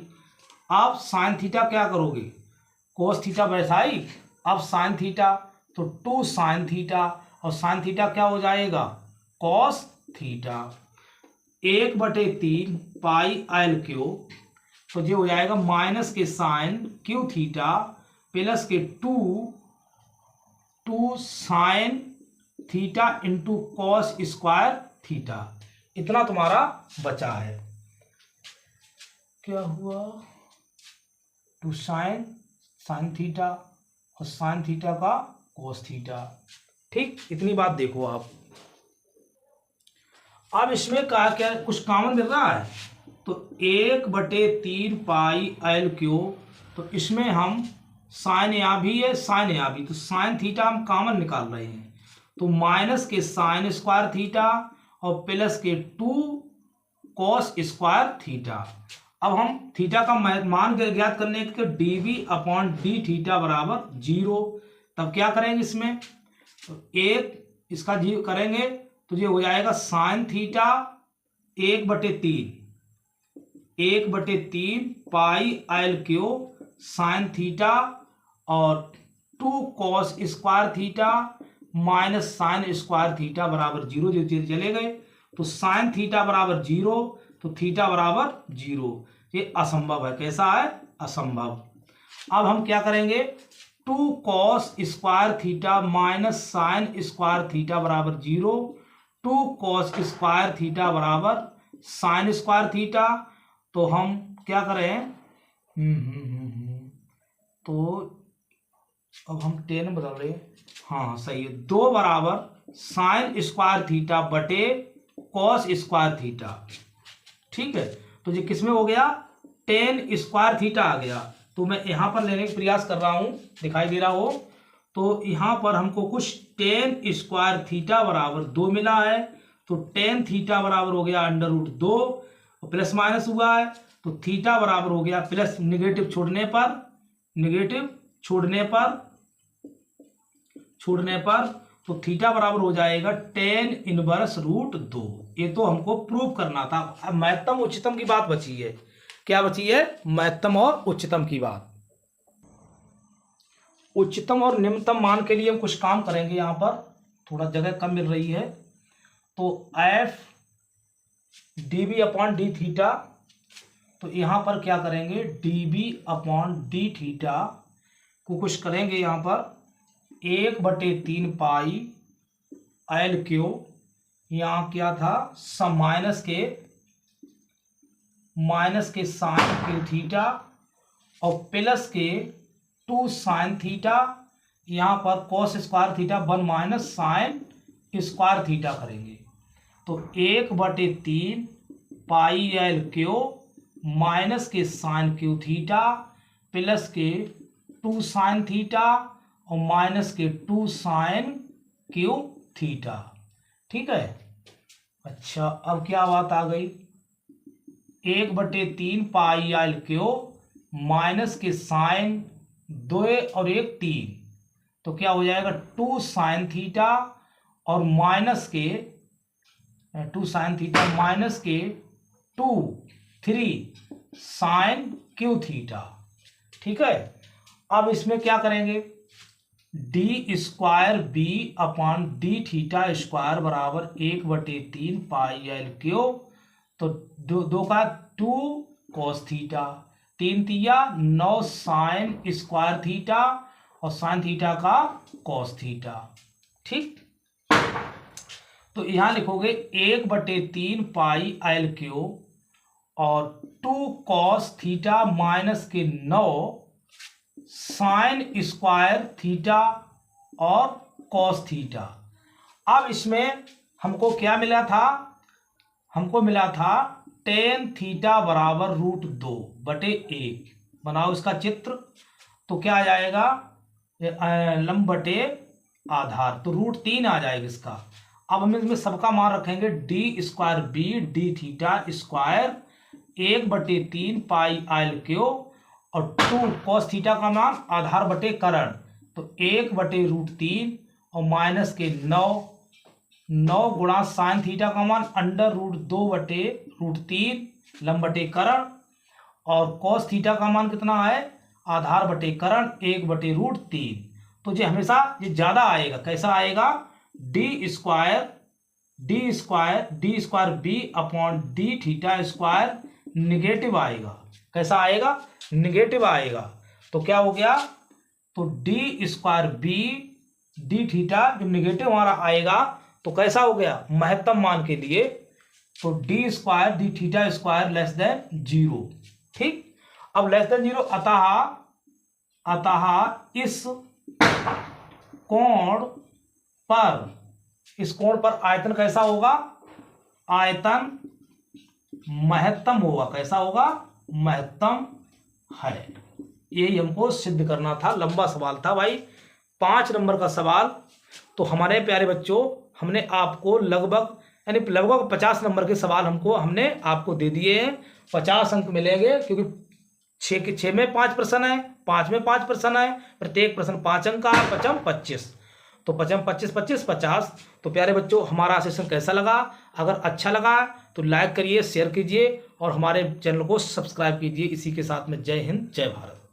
अब साइन थीटा क्या करोगे, कोस थीटा वैसा ही, अब साइन थीटा तो 2 साइन थीटा, और साइन थीटा क्या हो जाएगा, cos theta. 1/3 pi L cube, तो ये हो जाएगा माइनस के साइन क्यू थीटा प्लस के 2 sine theta into cos square theta. इतना तुम्हारा बचा है, क्या हुआ, 2 साइन थीटा और साइन थीटा का कोस थीटा। ठीक, इतनी बात देखो आप। अब इसमें क्या कुछ कॉमन मिल रहा है, तो 1/3 पाई एल क्यूब, तो इसमें हम साइन यहाँ भी है, साइन यहाँ भी, तो साइन थीटा हम कॉमन निकाल रहे हैं, तो माइनस के साइन स्क्वायर थीटा और प्लस के 2 कॉस स्क्वायर थीटा। अब हम थीटा का मान ज्ञात करने के d B upon d theta बराबर 0। तब क्या करेंगे इसमें, तो एक इसका जी करेंगे तो ये हो जाएगा sine theta 1/3 pi L cube sine theta और 2 cos square theta minus sign square theta बराबर 0। जो चले गए तो साइन थीटा बराबर 0 तो थीटा बराबर 0। ये असंभव है, कैसा है, असंभव। अब हम क्या करेंगे, 2 cos square theta minus sign square theta बराबर 0, 2 कॉस स्क्वायर थीटा बराबर साइन स्क्वायर थीटा। तो हम क्या करें, तो अब हम 10 बदल रहे, हाँ सही है, 2 बराबर साइन स्क्वायर थीटा बटे कॉस स्क्वायर थीटा। ठीक है, तो ये किसमें हो गया, 10 स्क्वायर थीटा आ गया। तो मैं यहाँ पर लेने का प्रयास कर रहा हूँ, दिखाई दे रहा हो, तो यहाँ पर हमको कुछ 10 स्क्वायर थीटा बराबर 2 मिला है, तो 10 थीटा बराबर हो गया √2 और प्लस माइनस हुआ है, तो थीटा बराबर हो गया प्लस, निगेटिव छोड़ने पर तो थीटा बराबर हो जाएगा 10 इनवर्स √2। ये तो हमको प्रूव करना था। अब महत्तम उच्चतम की बात बची है, क्या बची है, महत्तम और उच्चतम की बात। उच्चतम और निम्नतम मान के लिए हम कुछ काम करेंगे, यहाँ पर थोड़ा जगह कम मिल रही है, तो if d B upon d theta, तो यहाँ पर क्या करेंगे, d B upon d theta को कुछ करेंगे यहाँ पर, 1/3 पाई एल क्यू, यहाँ क्या था सम माइनस के साइन क्यू थीटा और प्लस के 2 साइन थीटा, यहाँ पर cos square theta 1 minus sign square theta करेंगे। तो 1/3 पाई एल क्यू माइनस के साइन क्यू थीटा प्लस के 2 साइन थीटा और माइनस के 2 साइन क्यू थीटा। ठीक है। अच्छा, अब क्या बात आ गई, 1/3 पाई एल क्यू माइनस के साइन 2 और 1 3, तो क्या हो जाएगा 2 साइन थीटा और माइनस के 2 साइन थीटा माइनस के 2 3 साइन क्यू थीटा। ठीक है। अब इसमें क्या करेंगे, d square b upon d theta square बराबर 1/3 पाई एल क्यू, तो दो का 2 कॉस थीटा, 3 तिया 9 साइन स्क्वायर थीटा और साइन थीटा का कॉस थीटा। ठीक, तो यहां लिखोगे 1/3 पाई एल क्यू और 2 कॉस थीटा माइनस के 9 साइन स्क्वायर थीटा और कॉस थीटा। अब इसमें हमको क्या मिला था, हमको मिला था टेन थीटा बराबर √2/1। बनाओ इसका चित्र, तो क्या आ जाएगा लंब बटे आधार, तो √3 आ जाएगा इसका। अब हम इसमें सबका मान रखेंगे d square b d theta square 1/3 pi L Q और 2 कॉस थीटा का मान आधार बटे करण, तो 1/√3 और माइनस के 9 गुणा साइन थीटा का मान √2/√3 लंब बटे करण और कॉस थीटा का मान कितना है आधार बटे करण 1/√3। तो ये हमेशा ये ज्यादा आएगा, कैसा आएगा d square b upon d theta square negative आएगा। कैसा आएगा निगेटिव आएगा। तो क्या हो गया, तो d square b d theta जो निगेटिव हमारा आएगा तो कैसा हो गया महत्तम मान के लिए, तो d square D theta square less than 0। ठीक, अब लेस देन 0 अतः इस कोण पर आयतन कैसा होगा, आयतन महत्तम होगा। कैसा होगा महत्तम है। यही हमको सिद्ध करना था, लंबा सवाल था भाई, 5 नंबर का सवाल। तो हमारे प्यारे बच्चों, हमने आपको लगभग 50 नंबर के सवाल हमने आपको दे दिए हैं। 50 अंक मिलेंगे, क्योंकि 6 में 5 प्रश्न है, 5 में 5 प्रश्न है, प्रत्येक प्रश्न 5 अंक का है, 5 25, तो 25 25 50। तो प्यारे बच्चों, हमारा सेशन कैसा लगा, अगर अच्छा लगा तो लाइक करिए, शेयर कीजिए और हमारे चैनल को सब्सक्राइब कीजिए। इसी के साथ में जय हिंद जय भारत।